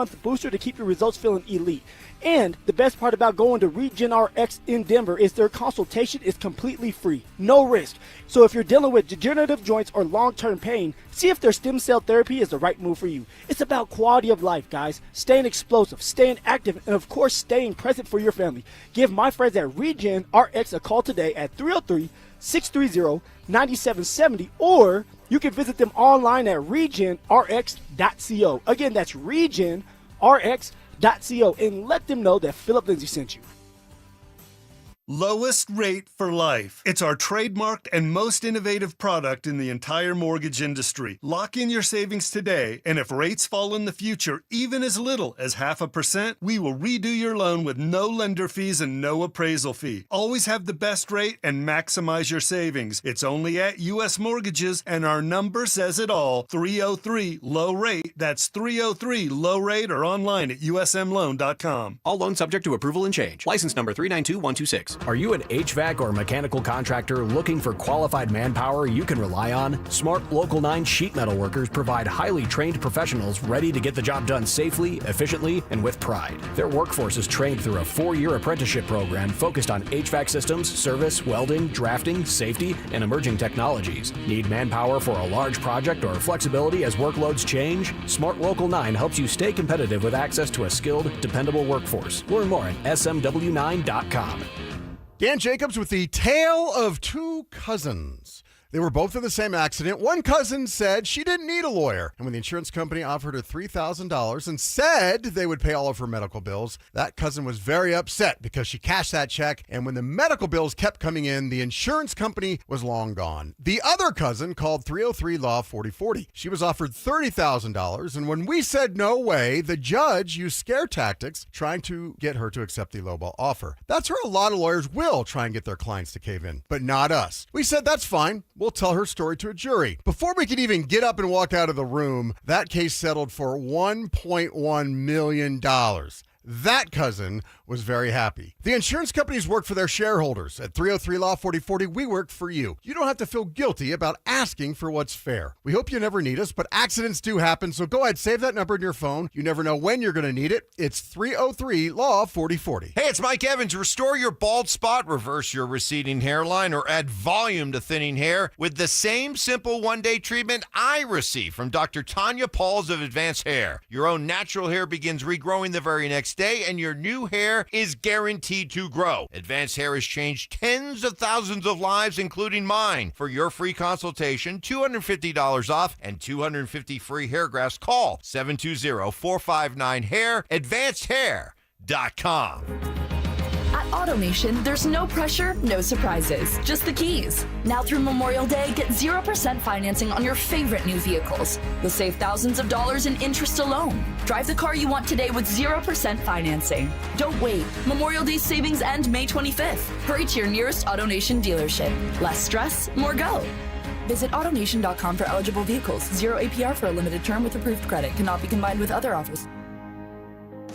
booster to keep your results feeling elite. And the best part about going to Regen RX in Denver is their consultation is completely free, no risk. So if you're dealing with degenerative joints or long-term pain, see if their stem cell therapy is the right move for you. It's about quality of life, guys. Staying explosive, staying active, and of course, staying present for your family. Give my friends at Regen RX a call today at 303-630-9770, or you can visit them online at regenrx.co. Again, that's regenrx.co, and let them know that Philip Lindsay sent you. Lowest rate for life. It's our trademarked and most innovative product in the entire mortgage industry. Lock in your savings today, and if rates fall in the future, even as little as 0.5%, we will redo your loan with no lender fees and no appraisal fee. Always have the best rate and maximize your savings. It's only at U.S. Mortgages, and our number says it all. 303-LOW-RATE. That's 303-LOW-RATE, or online at usmloan.com. All loans subject to approval and change. License number 392126. Are you an HVAC or mechanical contractor looking for qualified manpower you can rely on? Smart Local 9 sheet metal workers provide highly trained professionals ready to get the job done safely, efficiently, and with pride. Their workforce is trained through a 4-year apprenticeship program focused on HVAC systems, service, welding, drafting, safety, and emerging technologies. Need manpower for a large project or flexibility as workloads change? Smart Local 9 helps you stay competitive with access to a skilled, dependable workforce. Learn more at smw9.com. Dan Jacobs with the tale of two cousins. They were both in the same accident. One cousin said she didn't need a lawyer. And when the insurance company offered her $3,000 and said they would pay all of her medical bills, that cousin was very upset because she cashed that check. And when the medical bills kept coming in, the insurance company was long gone. The other cousin called 303-LAW-4040. She was offered $30,000. And when we said no way, the judge used scare tactics trying to get her to accept the lowball offer. That's where a lot of lawyers will try and get their clients to cave in, but not us. We said that's fine. We'll tell her story to a jury. Before we could even get up and walk out of the room, that case settled for $1.1 million. That cousin was very happy. The insurance companies work for their shareholders. At 303-LAW-4040, we work for you. You don't have to feel guilty about asking for what's fair. We hope you never need us, but accidents do happen, so go ahead, save that number in your phone. You never know when you're going to need it. It's 303-LAW-4040. Hey, it's Mike Evans. Restore your bald spot, reverse your receding hairline, or add volume to thinning hair with the same simple one-day treatment I receive from Dr. Tanya Pauls of Advanced Hair. Your own natural hair begins regrowing the very next day, and your new hair is guaranteed to grow. Advanced Hair has changed tens of thousands of lives, including mine. For your free consultation, $250 off and 250 free hair grafts, call 720-459-HAIR, advancedhair.com. At AutoNation, there's no pressure, no surprises, just the keys. Now through Memorial Day, get 0% financing on your favorite new vehicles. You'll save thousands of dollars in interest alone. Drive the car you want today with 0% financing. Don't wait. Memorial Day savings end May 25th. Hurry to your nearest AutoNation dealership. Less stress, more go. Visit AutoNation.com for eligible vehicles. 0 APR for a limited term with approved credit. Cannot be combined with other offers.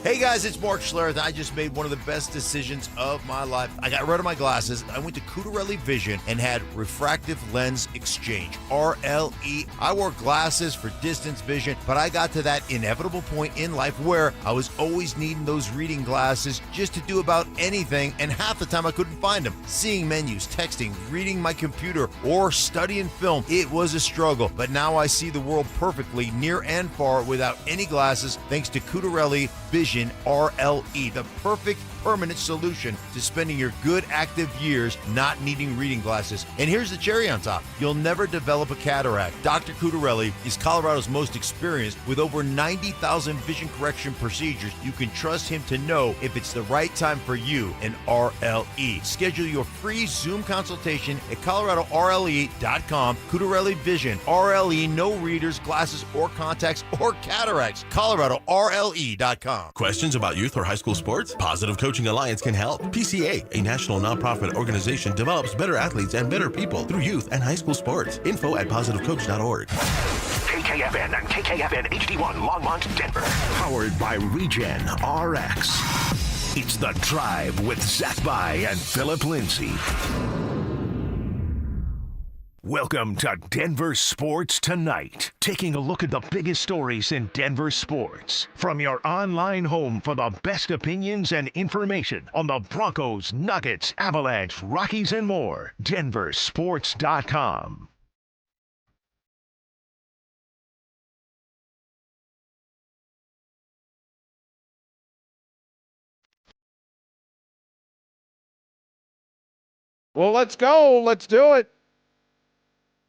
Hey guys, it's Mark Schlereth. I just made one of the best decisions of my life. I got rid of my glasses. I went to Cutarelli Vision and had refractive lens exchange, RLE. I wore glasses for distance vision, but I got to that inevitable point in life where I was always needing those reading glasses just to do about anything, and half the time I couldn't find them. Seeing menus, texting, reading my computer, or studying film, it was a struggle. But now I see the world perfectly, near and far, without any glasses, thanks to Cutarelli Vision RLE, the perfect permanent solution to spending your good active years not needing reading glasses. And here's the cherry on top. You'll never develop a cataract. Dr. Cutarelli is Colorado's most experienced with over 90,000 vision correction procedures. You can trust him to know if it's the right time for you and RLE. Schedule your free Zoom consultation at coloradorle.com. Cutarelli Vision, RLE, no readers, glasses, or contacts, or cataracts. coloradorle.com. Questions about youth or high school sports? Positive Coaching Alliance can help. PCA, a national nonprofit organization, develops better athletes and better people through youth and high school sports. Info at positivecoach.org. KKFN and KKFN HD1 Longmont, Denver. Powered by Regen RX. It's The Drive with Zach By and Philip Lindsay. Welcome to Denver Sports Tonight, taking a look at the biggest stories in Denver sports. From your online home for the best opinions and information on the Broncos, Nuggets, Avalanche, Rockies, and more. DenverSports.com. Well, let's go. Let's do it.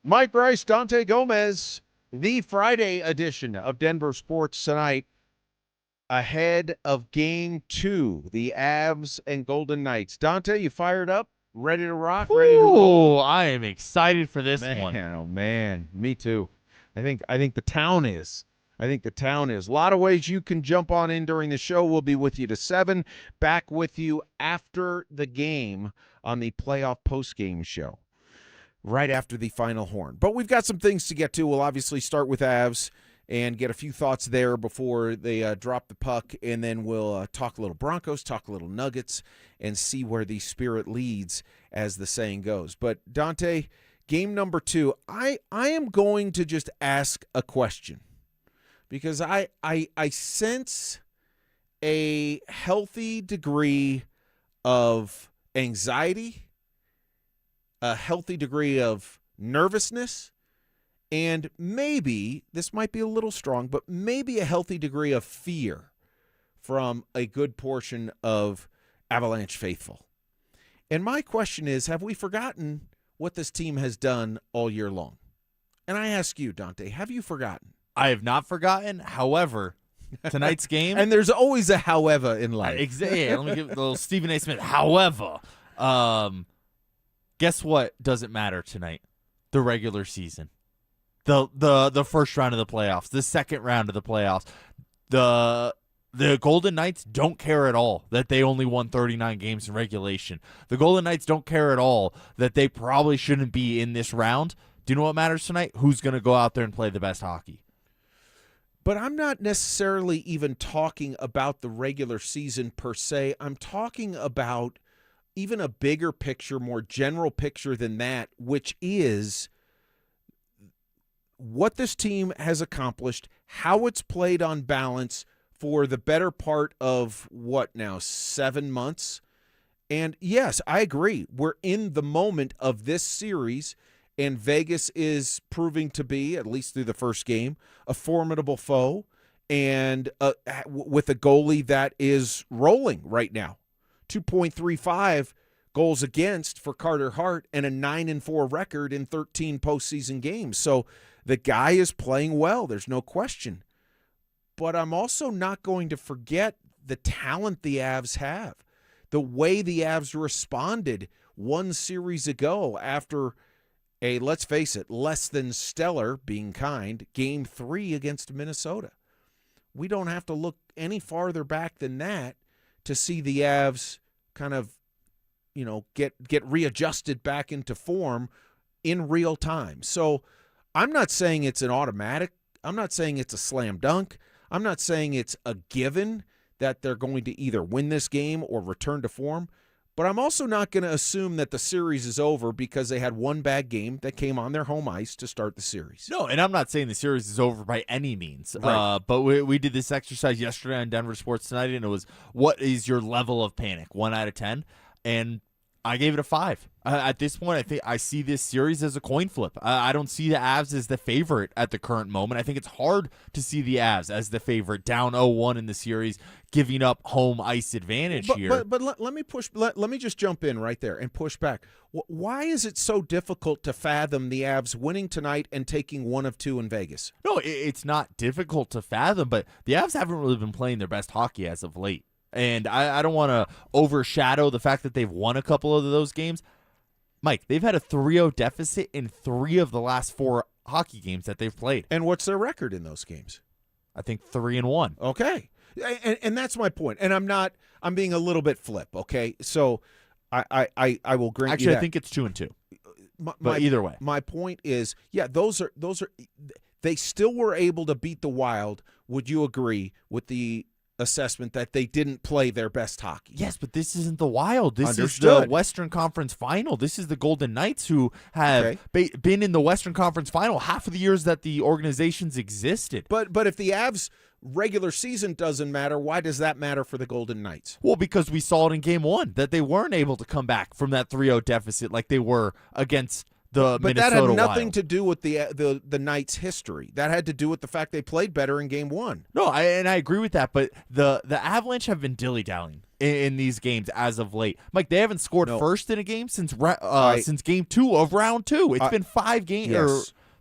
Mike Rice, Dante Gomez, the Friday edition of Denver Sports Tonight, ahead of Game 2, the Avs and Golden Knights. Dante, you fired up? Ready to rock? Ready to roll? I am excited for this one. Oh, man. Me too. I think the town is. A lot of ways you can jump on in during the show. We'll be with you to 7. Back with you after the game on the playoff post-game show, right after the final horn. But we've got some things to get to. We'll obviously start with Avs and get a few thoughts there before they drop the puck, and then we'll talk a little Broncos, talk a little Nuggets, and see where the spirit leads, as the saying goes. But, Dante, game number 2, I am going to just ask a question, because I sense a healthy degree of anxiety, a healthy degree of nervousness, and maybe, this might be a little strong, but maybe a healthy degree of fear from a good portion of Avalanche faithful. And my question is, have we forgotten what this team has done all year long? And I ask you, Dante, have you forgotten? I have not forgotten. However, tonight's game. And there's always a however in life. Yeah, let me give a little Stephen A. Smith. However, guess what doesn't matter tonight? The regular season. The first round of the playoffs. The second round of the playoffs. The Golden Knights don't care at all that they only won 39 games in regulation. The Golden Knights don't care at all that they probably shouldn't be in this round. Do you know what matters tonight? Who's going to go out there and play the best hockey? But I'm not necessarily even talking about the regular season per se. I'm talking about even a bigger picture, more general picture than that, which is what this team has accomplished, how it's played on balance for the better part of, 7 months? And yes, I agree. We're in the moment of this series, and Vegas is proving to be, at least through the first game, a formidable foe, and with a goalie that is rolling right now. 2.35 goals against for Carter Hart and a 9-4 record in 13 postseason games. So the guy is playing well. There's no question. But I'm also not going to forget the talent the Avs have. The way the Avs responded one series ago after a, let's face it, less than stellar, being kind, Game 3 against Minnesota. We don't have to look any farther back than that to see the Avs kind of, get readjusted back into form in real time. So I'm not saying it's an automatic. I'm not saying it's a slam dunk. I'm not saying it's a given that they're going to either win this game or return to form. But I'm also not going to assume that the series is over because they had one bad game that came on their home ice to start the series. No, and I'm not saying the series is over by any means. Right. But we did this exercise yesterday on Denver Sports Tonight, and it was, what is your level of panic? 1 out of 10. And I gave it a 5. At this point, I think I see this series as a coin flip. I don't see the Avs as the favorite at the current moment. I think it's hard to see the Avs as the favorite, down 0-1 in the series, giving up home ice advantage here. But let me push. Let me just jump in right there and push back. Why is it so difficult to fathom the Avs winning tonight and taking 1 of 2 in Vegas? No, it's not difficult to fathom, but the Avs haven't really been playing their best hockey as of late. And I don't want to overshadow the fact that they've won a couple of those games. Mike, they've had a 3-0 deficit in 3 of the last 4 hockey games that they've played. And what's their record in those games? I think 3-1. Okay. And that's my point. And I'm being a little bit flip, okay? So I will grant Actually, you that. I think it's 2-2. But either way. My point is, those are they still were able to beat the Wild, would you agree, with the assessment that they didn't play their best hockey. Yes, but this isn't the Wild. This Understood. is the Western Conference Final. This is the Golden Knights, who have been in the Western Conference Final half of the years that the organizations existed. But if the Avs regular season doesn't matter, why does that matter for the Golden Knights? Well, because we saw it in Game 1 that they weren't able to come back from that 3-0 deficit like they were against the But Minnesota that had nothing Wild. to do with the Knights' history. That had to do with the fact they played better in Game 1. No, I agree with that, but the Avalanche have been dilly-dallying in these games as of late. Mike, they haven't scored first in a game since Game 2 of Round 2. It's been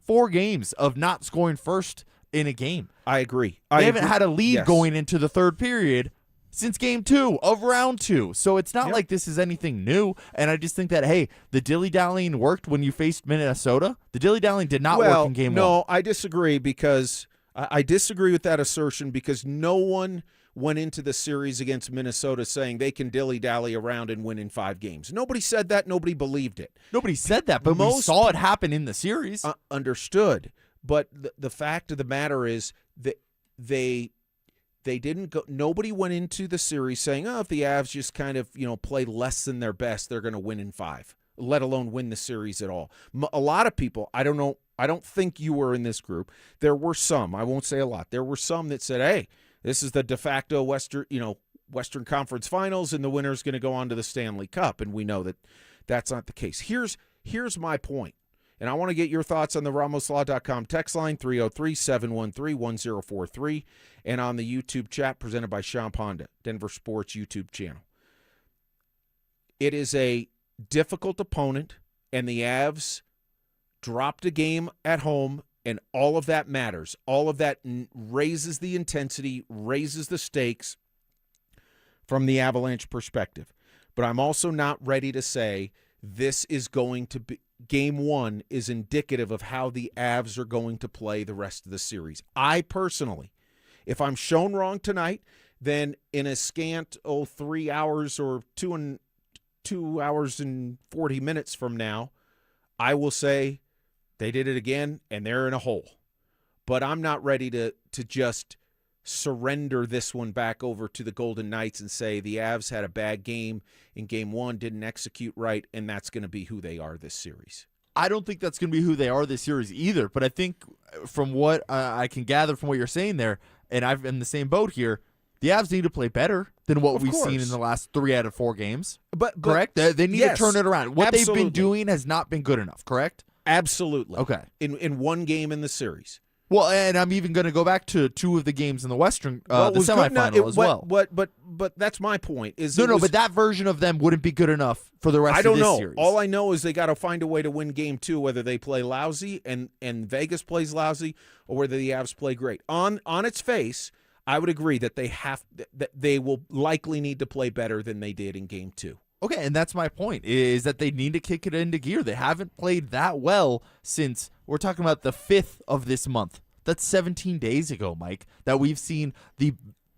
4 games of not scoring first in a game. I agree. They haven't had a lead going into the third period since Game 2 of Round 2. So it's not like this is anything new. And I just think that, hey, the dilly-dallying worked when you faced Minnesota. The dilly-dallying did not work in Game 1. No, I disagree because I disagree with that assertion because no one went into the series against Minnesota saying they can dilly-dally around and win in 5 games. Nobody said that. Nobody believed it. Nobody said that, but we saw it happen in the series. Understood. But the fact of the matter is that they didn't go. Nobody went into the series saying, "Oh, if the Avs just kind of play less than their best, they're going to win in 5." Let alone win the series at all. A lot of people, I don't know. I don't think you were in this group. There were some. I won't say a lot. There were some that said, "Hey, this is the de facto Western Conference Finals, and the winner's going to go on to the Stanley Cup." And we know that that's not the case. Here's my point. And I want to get your thoughts on the RamosLaw.com text line, 303-713-1043, and on the YouTube chat presented by Sean Ponda, Denver Sports YouTube channel. It is a difficult opponent, and the Avs dropped a game at home, and all of that matters. All of that raises the intensity, raises the stakes from the Avalanche perspective. But I'm also not ready to say this is going to be Game 1 is indicative of how the Avs are going to play the rest of the series. I personally, if I'm shown wrong tonight, then in a scant 3 hours or 2 hours and 40 minutes from now, I will say they did it again and they're in a hole. But I'm not ready to just surrender this one back over to the Golden Knights and say the Avs had a bad game in Game 1, didn't execute right, and that's going to be who they are this series. I don't think that's going to be who they are this series either, but I think from what I can gather from what you're saying there, and I'm in the same boat here, the Avs need to play better than what we've seen in the last 3 out of 4 games. But correct? They need to turn it around. What absolutely. they've been doing has not been good enough, correct? Absolutely. Okay. In one game in the series. Well, and I'm even going to go back to 2 of the games in the Western, the semifinal as well. But that's my point. But that version of them wouldn't be good enough for the rest of this series. All I know is they got to find a way to win Game 2, whether they play lousy and Vegas plays lousy, or whether the Avs play great. On its face, I would agree that they will likely need to play better than they did in Game 2. Okay, and that's my point, is that they need to kick it into gear. They haven't played that well since, we're talking about the 5th of this month. That's 17 days ago, Mike, that we've seen the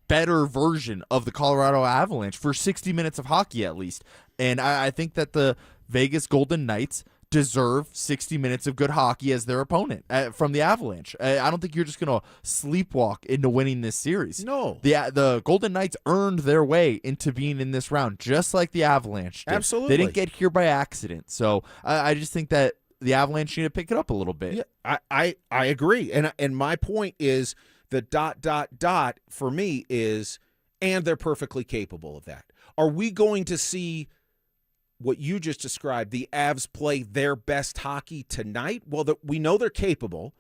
better version of the Colorado Avalanche for 60 minutes of hockey at least. And I think that the Vegas Golden Knights deserve 60 minutes of good hockey as their opponent from the Avalanche. I don't think you're just going to sleepwalk into winning this series. No. The Golden Knights earned their way into being in this round, just like the Avalanche did. Absolutely. They didn't get here by accident. So I just think that the Avalanche need to pick it up a little bit. Yeah, I agree. And my point is the ... for me is, and they're perfectly capable of that. Are we going to see what you just described, the Avs play their best hockey tonight? Well, we know they're capable.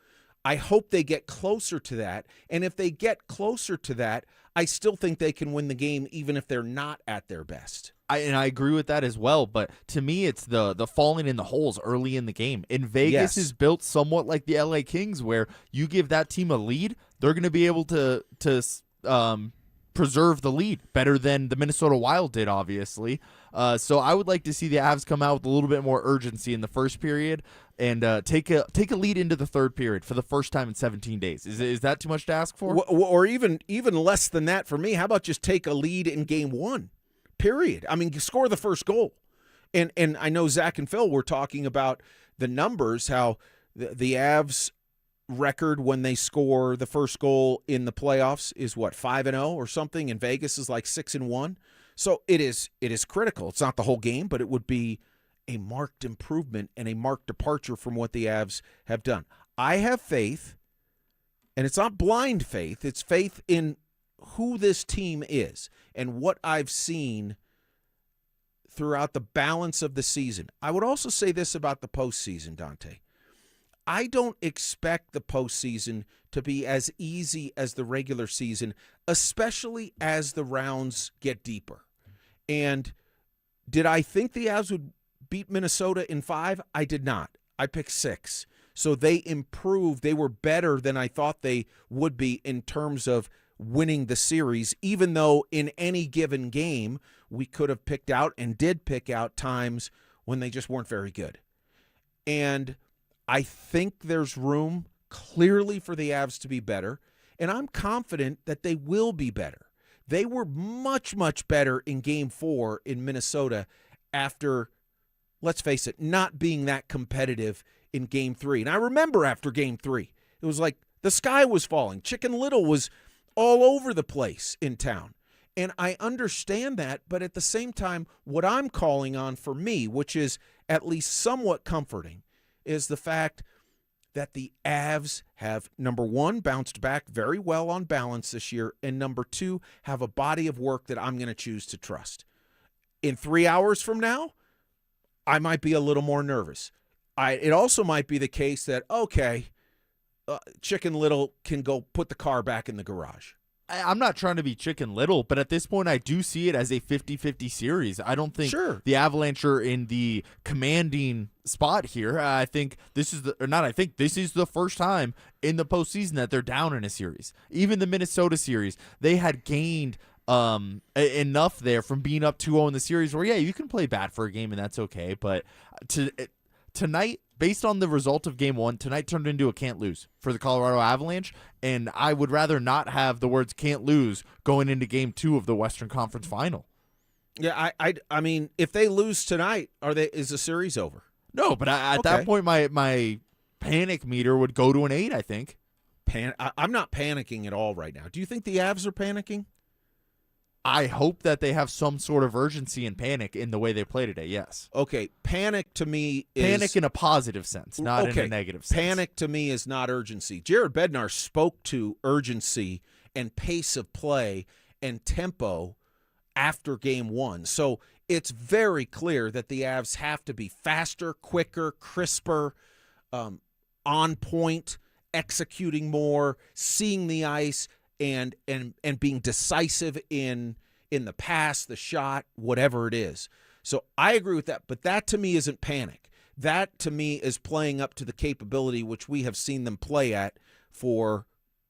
I hope they get closer to that. And if they get closer to that, I still think they can win the game even if they're not at their best. I agree with that as well, but to me, it's the falling in the holes early in the game. And Vegas is built somewhat like the LA Kings, where you give that team a lead, they're going to be able to preserve the lead better than the Minnesota Wild did, obviously. So I would like to see the Avs come out with a little bit more urgency in the first period and take a lead into the third period for the first time in 17 days. Is that too much to ask for? Or even less than that for me. How about just take a lead in Game 1? Period. I mean, score the first goal. And I know Zach and Phil were talking about the numbers, how the Avs record when they score the first goal in the playoffs is what, 5-0 or something, and Vegas is like 6-1. So it is critical. It's not the whole game, but it would be a marked improvement and a marked departure from what the Avs have done. I have faith, and it's not blind faith, it's faith in who this team is and what I've seen throughout the balance of the season. I would also say this about the postseason, Dante. I don't expect the postseason to be as easy as the regular season, especially as the rounds get deeper. And did I think the Avs would beat Minnesota in 5? I did not. I picked 6. So they improved. They were better than I thought they would be in terms of winning the series, even though in any given game we could have picked out and did pick out times when they just weren't very good. And I think there's room clearly for the Avs to be better, and I'm confident that they will be better. They were much, much better in Game 4 in Minnesota after, let's face it, not being that competitive in Game 3. And I remember after Game 3, it was like the sky was falling. Chicken Little was all over the place in town. And I understand that, but at the same time, what I'm calling on for me, which is at least somewhat comforting, is the fact that the Avs have, number one, bounced back very well on balance this year, and number two, have a body of work that I'm going to choose to trust. In 3 hours from now, I might be a little more nervous. It also might be the case that, okay, Chicken Little can go put the car back in the garage. I'm not trying to be Chicken Little, but at this point I do see it as a 50-50 series. I don't think the Avalanche are in the commanding spot here. I think this is this is the first time in the postseason that they're down in a series. Even the Minnesota series, they had gained enough there from being up 2-0 in the series where, yeah, you can play bad for a game and that's okay. But tonight, based on the result of Game 1, tonight turned into a can't lose for the Colorado Avalanche, and I would rather not have the words can't lose going into Game 2 of the Western Conference Final. Yeah, I mean, if they lose tonight, is the series over? No, but at that point, my panic meter would go to an 8, I think. I'm not panicking at all right now. Do you think the Avs are panicking? I hope that they have some sort of urgency and panic in the way they play today, yes. Okay, panic to me is... Panic in a positive sense, not in a negative sense. Panic to me is not urgency. Jared Bednar spoke to urgency and pace of play and tempo after Game 1. So it's very clear that the Avs have to be faster, quicker, crisper, on point, executing more, seeing the ice, and being decisive in the pass, the shot, whatever it is. So I agree with that, but that to me isn't panic. That to me is playing up to the capability which we have seen them play at for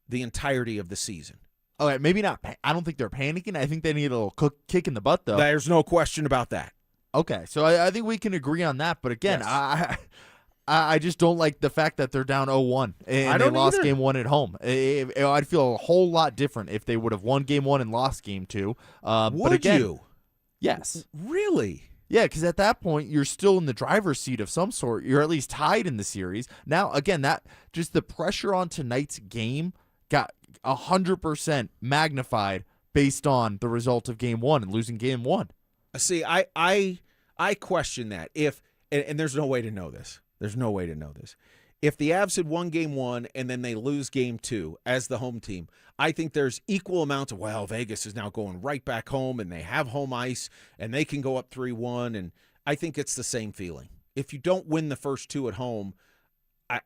the entirety of the season. All right, maybe not. I don't think they're panicking. I think they need a little kick in the butt, though. There's no question about that. Okay, so I think we can agree on that. But again, yes. I just don't like the fact that they're down 0-1 and they lost Game 1 at home. I'd feel a whole lot different if they would have won Game 1 and lost Game 2. Would you? Yes. Really? Yeah, because at that point, you're still in the driver's seat of some sort. You're at least tied in the series. Now, again, just the pressure on tonight's game got 100% magnified based on the result of Game 1 and losing Game 1. See, I question that. And there's no way to know this. There's no way to know this. If the Avs had won Game 1 and then they lose Game 2 as the home team, I think there's equal amounts of, well, Vegas is now going right back home and they have home ice and they can go up 3-1. And I think it's the same feeling. If you don't win the first 2 at home,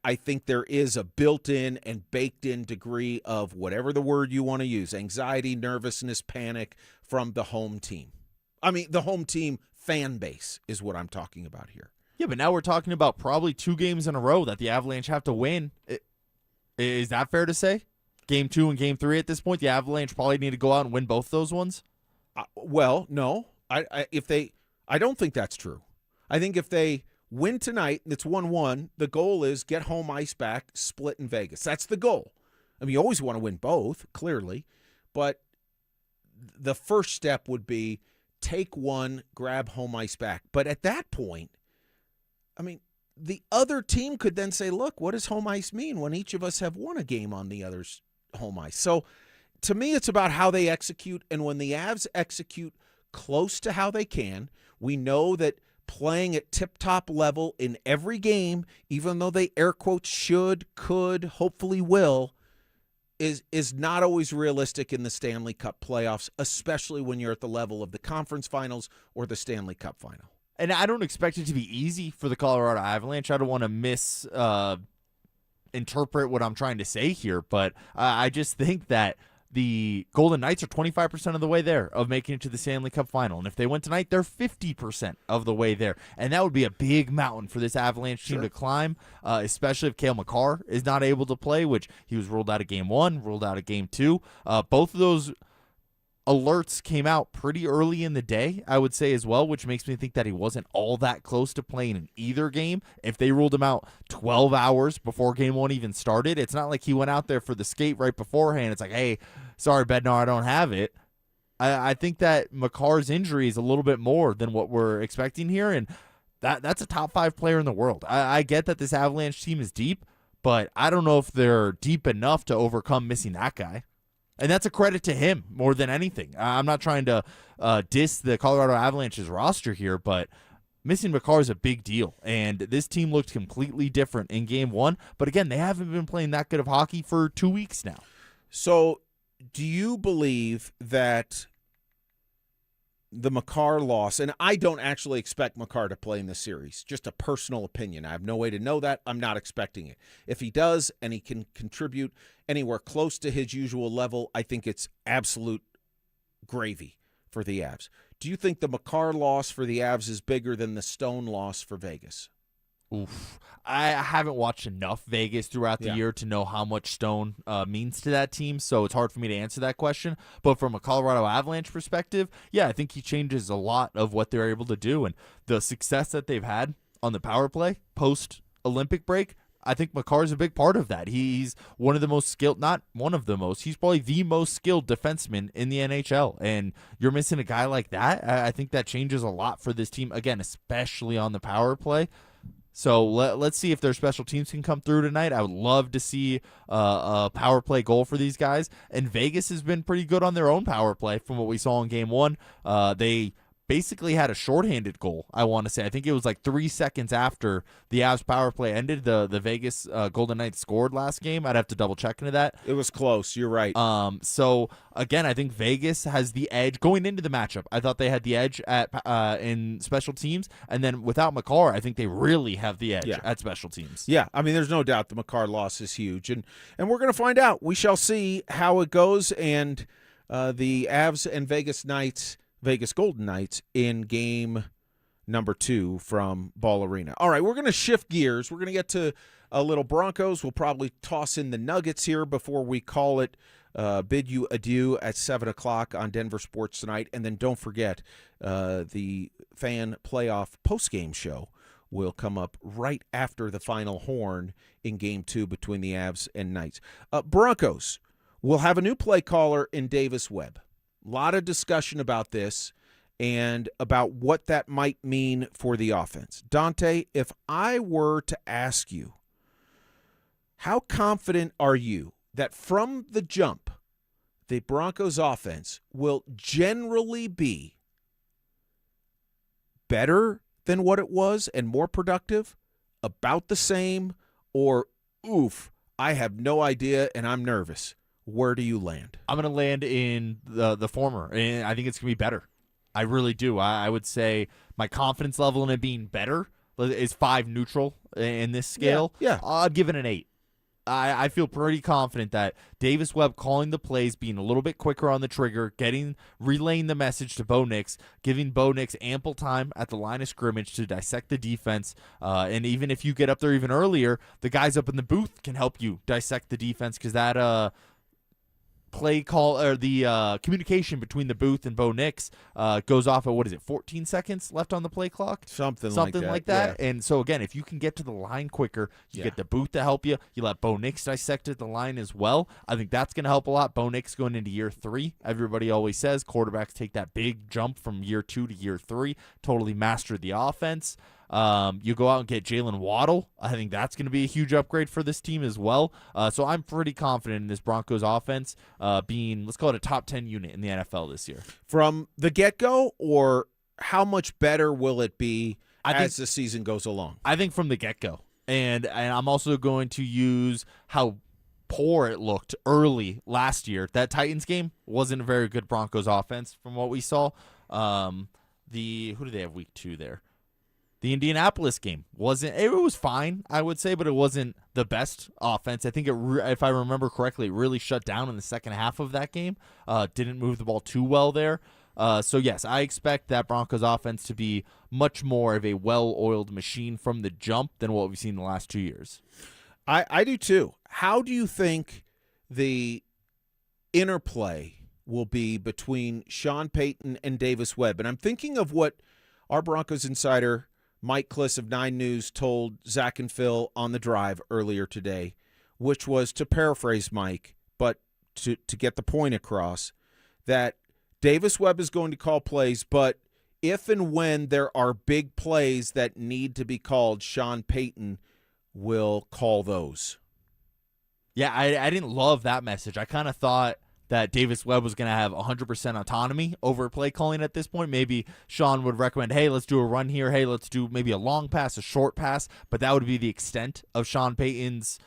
I think there is a built-in and baked-in degree of whatever the word you want to use, anxiety, nervousness, panic from the home team. I mean, the home team fan base is what I'm talking about here. Yeah, but now we're talking about probably 2 games in a row that the Avalanche have to win. Is that fair to say? Game 2 and Game 3 at this point, the Avalanche probably need to go out and win both those ones? Well, no. I don't think that's true. I think if they win tonight, it's 1-1, the goal is get home ice back, split in Vegas. That's the goal. I mean, you always want to win both, clearly, but the first step would be take one, grab home ice back. But at that point, I mean, the other team could then say, look, what does home ice mean when each of us have won a game on the other's home ice? So to me, it's about how they execute. And when the Avs execute close to how they can, we know that playing at tip-top level in every game, even though they air quotes should, could, hopefully will, is not always realistic in the Stanley Cup playoffs, especially when you're at the level of the conference finals or the Stanley Cup final. And I don't expect it to be easy for the Colorado Avalanche. I don't want to interpret what I'm trying to say here, but I just think that the Golden Knights are 25% of the way there of making it to the Stanley Cup final. And if they win tonight, they're 50% of the way there. And that would be a big mountain for this Avalanche team to climb, especially if Cale Makar is not able to play, which he was ruled out of Game 1, ruled out of Game 2. Both of those alerts came out pretty early in the day, I would say as well, which makes me think that he wasn't all that close to playing in either game. If they ruled him out 12 hours before Game 1 even started, it's not like he went out there for the skate right beforehand. It's like, hey, sorry, Bednar, I don't have it. I think that Makar's injury is a little bit more than what we're expecting here, and that's a top 5 player in the world. I get that this Avalanche team is deep, but I don't know if they're deep enough to overcome missing that guy. And that's a credit to him more than anything. I'm not trying to diss the Colorado Avalanche's roster here, but missing Makar is a big deal. And this team looked completely different in Game 1. But again, they haven't been playing that good of hockey for 2 weeks now. So do you believe that the Makar loss, and I don't actually expect Makar to play in this series, just a personal opinion. I have no way to know that. I'm not expecting it. If he does and he can contribute anywhere close to his usual level, I think it's absolute gravy for the Avs. Do you think the Makar loss for the Avs is bigger than the Stone loss for Vegas? Oof. I haven't watched enough Vegas throughout the year to know how much Stone means to that team, so it's hard for me to answer that question. But from a Colorado Avalanche perspective, yeah, I think he changes a lot of what they're able to do. And the success that they've had on the power play post-Olympic break, I think Makar's a big part of that. He's one of the most skilled, not one of the most, he's probably the most skilled defenseman in the NHL. And you're missing a guy like that. I think that changes a lot for this team, again, especially on the power play. So let's see if their special teams can come through tonight. I would love to see a power play goal for these guys. And Vegas has been pretty good on their own power play from what we saw in Game 1. They basically had a shorthanded goal, I want to say. I think it was like 3 seconds after the Avs power play ended, the Vegas Golden Knights scored last game. I'd have to double check into that. It was close. You're right. So again, I think Vegas has the edge going into the matchup. I thought they had the edge at in special teams, and then without Makar, I think they really have the edge at special teams. Yeah, I mean, there's no doubt the Makar loss is huge, and we're going to find out. We shall see how it goes, and the Avs and Vegas Golden Knights in game number 2 from Ball Arena. All right, we're going to shift gears. We're going to get to a little Broncos. We'll probably toss in the Nuggets here before we call it, bid you adieu at 7 o'clock on Denver Sports tonight. And then don't forget, the fan playoff postgame show will come up right after the final horn in game 2 between the Avs and Knights. Broncos will have a new play caller in Davis Webb. A lot of discussion about this and about what that might mean for the offense. Dante, if I were to ask you, how confident are you that from the jump, the Broncos offense will generally be better than what it was and more productive, about the same, or oof, I have no idea and I'm nervous? Where do you land? I'm going to land in the former, and I think it's going to be better. I really do. I would say my confidence level in it being better is 5 neutral in this scale. Yeah. I'd give it an 8. I feel pretty confident that Davis Webb calling the plays, being a little bit quicker on the trigger, relaying the message to Bo Nix, giving Bo Nix ample time at the line of scrimmage to dissect the defense. And even if you get up there even earlier, the guys up in the booth can help you dissect the defense, because that play call, or the communication between the booth and Bo Nix goes off at 14 seconds left on the play clock? Something like that. Yeah. And so again, if you can get to the line quicker, you get the booth to help you. You let Bo Nix dissect at the line as well. I think that's going to help a lot. Bo Nix going into year 3. Everybody always says quarterbacks take that big jump from year 2 to year 3. Totally mastered the offense. You go out and get Jalen Waddle. I think that's going to be a huge upgrade for this team as well. So I'm pretty confident in this Broncos offense being, let's call it a top 10 unit in the NFL this year. From the get-go, or how much better will it be as the season goes along? I think from the get-go. And I'm also going to use how poor it looked early last year. That Titans game wasn't a very good Broncos offense from what we saw. Who do they have week 2 there? The Indianapolis game it was fine, I would say, but it wasn't the best offense. I think if I remember correctly, it really shut down in the second half of that game. Didn't move the ball too well there. So yes, I expect that Broncos offense to be much more of a well-oiled machine from the jump than what we've seen in the last 2 years. I do too. How do you think the interplay will be between Sean Payton and Davis Webb? And I'm thinking of what our Broncos insider Mike Kliss of 9 News told Zach and Phil on the drive earlier today, which was, to paraphrase Mike, but to get the point across, that Davis Webb is going to call plays, but if and when there are big plays that need to be called, Sean Payton will call those. Yeah, I didn't love that message. I kind of thought that Davis Webb was going to have 100% autonomy over play calling at this point. Maybe Sean would recommend, hey, let's do a run here. Hey, let's do maybe a long pass, a short pass. But that would be the extent of Sean Payton's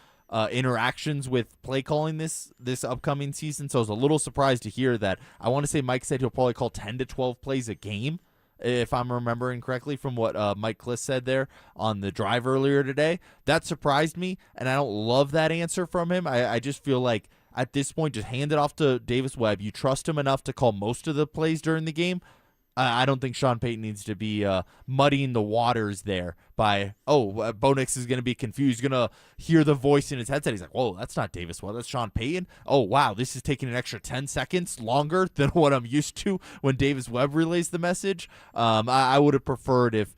interactions with play calling this upcoming season. So I was a little surprised to hear that. I want to say Mike said he'll probably call 10 to 12 plays a game, if I'm remembering correctly from what Mike Kliss said there on the drive earlier today. That surprised me, and I don't love that answer from him. I just feel like at this point, just hand it off to Davis Webb. You trust him enough to call most of the plays during the game. I don't think Sean Payton needs to be muddying the waters there by, Bo Nix is going to be confused. He's going to hear the voice in his headset. He's like, whoa, that's not Davis Webb. That's Sean Payton. Oh, wow, this is taking an extra 10 seconds longer than what I'm used to when Davis Webb relays the message. I would have preferred if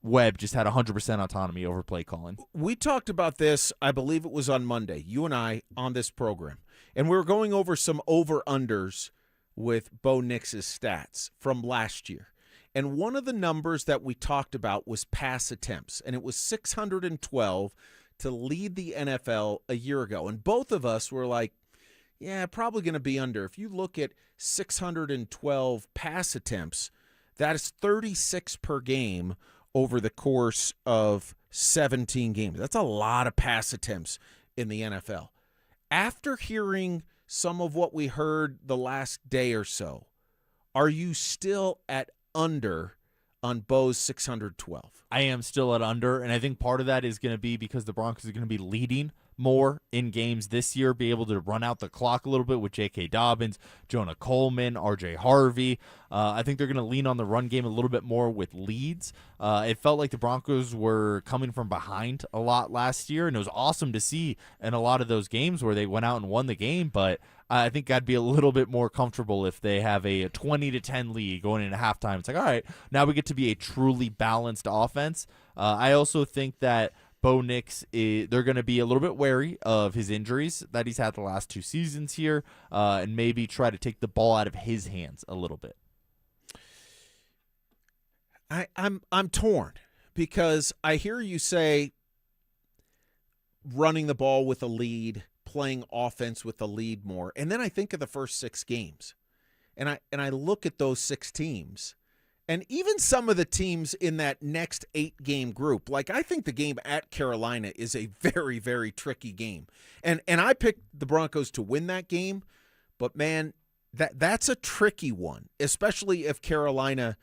Webb just had 100% autonomy over play calling. We talked about this, I believe it was on Monday, you and I on this program, and we were going over some over-unders with Bo Nix's stats from last year. And one of the numbers that we talked about was pass attempts, and it was 612 to lead the NFL a year ago. And both of us were like, yeah, probably going to be under. If you look at 612 pass attempts, that is 36 per game over the course of 17 games. That's a lot of pass attempts in the NFL. After hearing some of what we heard the last day or so, are you still at under on Bo's 612? I am still at under, and I think part of that is going to be because the Broncos are going to be leading more in games this year, be able to run out the clock a little bit with J.K. Dobbins, Jonah Coleman, R.J. Harvey. I think they're going to lean on the run game a little bit more with leads. It felt like the Broncos were coming from behind a lot last year, and it was awesome to see in a lot of those games where they went out and won the game, but I think I'd be a little bit more comfortable if they have a 20-10 lead going into halftime. It's like, all right, now we get to be a truly balanced offense. I also think that Bo Nix, they're going to be a little bit wary of his injuries that he's had the last 2 seasons here, and maybe try to take the ball out of his hands a little bit. I'm torn because I hear you say running the ball with a lead, playing offense with a lead more, and then I think of the first 6 games, and I look at those 6 teams. And even some of the teams in that next 8-game group, like I think the game at Carolina is a very, very tricky game. And I picked the Broncos to win that game, but man, that's a tricky one, especially if Carolina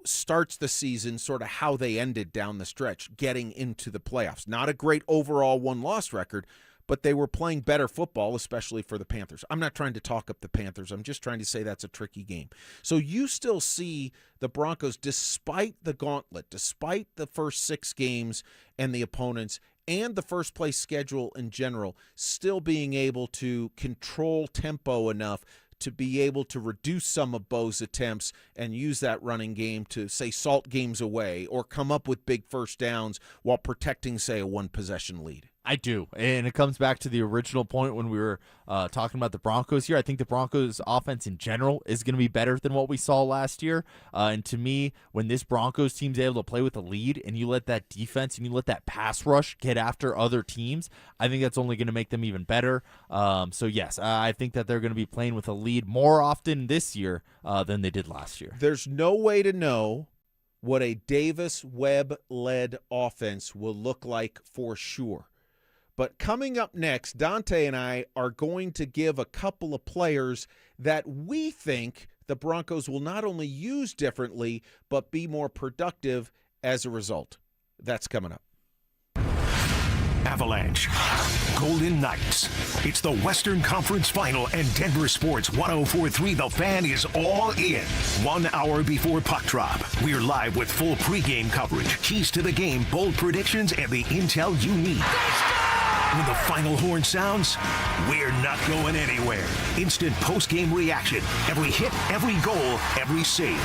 starts the season sort of how they ended down the stretch, getting into the playoffs. Not a great overall 1-loss record, but they were playing better football, especially for the Panthers. I'm not trying to talk up the Panthers. I'm just trying to say that's a tricky game. So you still see the Broncos, despite the gauntlet, despite the first 6 games and the opponents and the first-place schedule in general, still being able to control tempo enough to be able to reduce some of Bo's attempts and use that running game to, say, salt games away or come up with big first downs while protecting, say, a 1-possession lead. I do, and it comes back to the original point when we were talking about the Broncos here. I think the Broncos offense in general is going to be better than what we saw last year, and to me, when this Broncos team's able to play with a lead and you let that defense and you let that pass rush get after other teams, I think that's only going to make them even better. So yes, I think that they're going to be playing with a lead more often this year than they did last year. There's no way to know what a Davis Webb-led offense will look like for sure. But coming up next, Dante and I are going to give a couple of players that we think the Broncos will not only use differently, but be more productive as a result. That's coming up. Avalanche, Golden Knights. It's the Western Conference Final, and Denver Sports 104.3 The Fan is all in. 1 hour before puck drop, we're live with full pregame coverage, keys to the game, bold predictions, and the intel you need. When the final horn sounds, we're not going anywhere. Instant post-game reaction. Every hit, every goal, every save.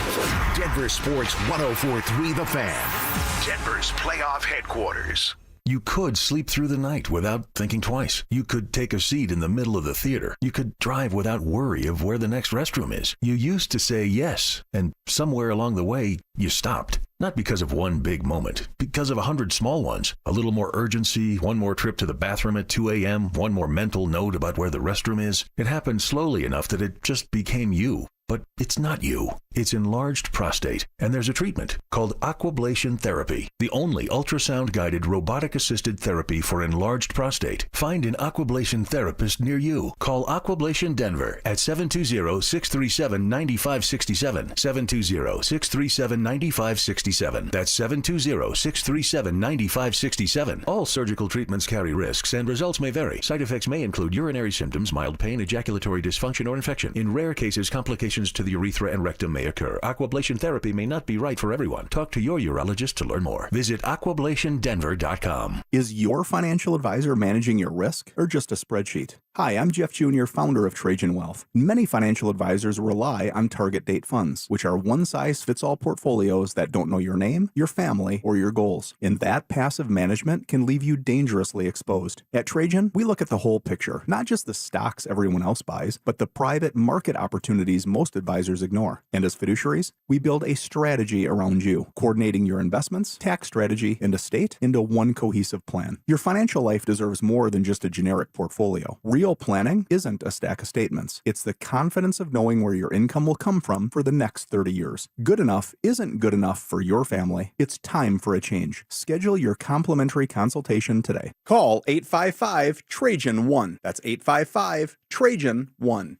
Denver Sports 104.3 The Fan. Denver's playoff headquarters. You could sleep through the night without thinking twice. You could take a seat in the middle of the theater. You could drive without worry of where the next restroom is. You used to say yes, and somewhere along the way, you stopped. Not because of one big moment, because of 100 small ones. A little more urgency, one more trip to the bathroom at 2 a.m., one more mental note about where the restroom is. It happened slowly enough that it just became you. But it's not you. It's enlarged prostate, and there's a treatment called aquablation therapy, the only ultrasound-guided robotic-assisted therapy for enlarged prostate. Find an aquablation therapist near you. Call Aquablation Denver at 720-637-9567, 720-637-9567. That's 720-637-9567. All surgical treatments carry risks, and results may vary. Side effects may include urinary symptoms, mild pain, ejaculatory dysfunction, or infection. In rare cases, complications to the urethra and rectum may occur. Aquablation therapy may not be right for everyone. Talk to your urologist to learn more. Visit aquablationdenver.com. Is your financial advisor managing your risk or just a spreadsheet? Hi, I'm Jeff Jr., founder of Trajan Wealth. Many financial advisors rely on target date funds, which are one-size-fits-all portfolios that don't know your name, your family, or your goals. And that passive management can leave you dangerously exposed. At Trajan, we look at the whole picture, not just the stocks everyone else buys, but the private market opportunities most advisors ignore. And as fiduciaries, we build a strategy around you, coordinating your investments, tax strategy, and estate into one cohesive plan. Your financial life deserves more than just a generic portfolio. Real planning isn't a stack of statements. It's the confidence of knowing where your income will come from for the next 30 years. Good enough isn't good enough for your family. It's time for a change. Schedule your complimentary consultation today. Call 855-TRAJAN-1. That's 855-TRAJAN-1.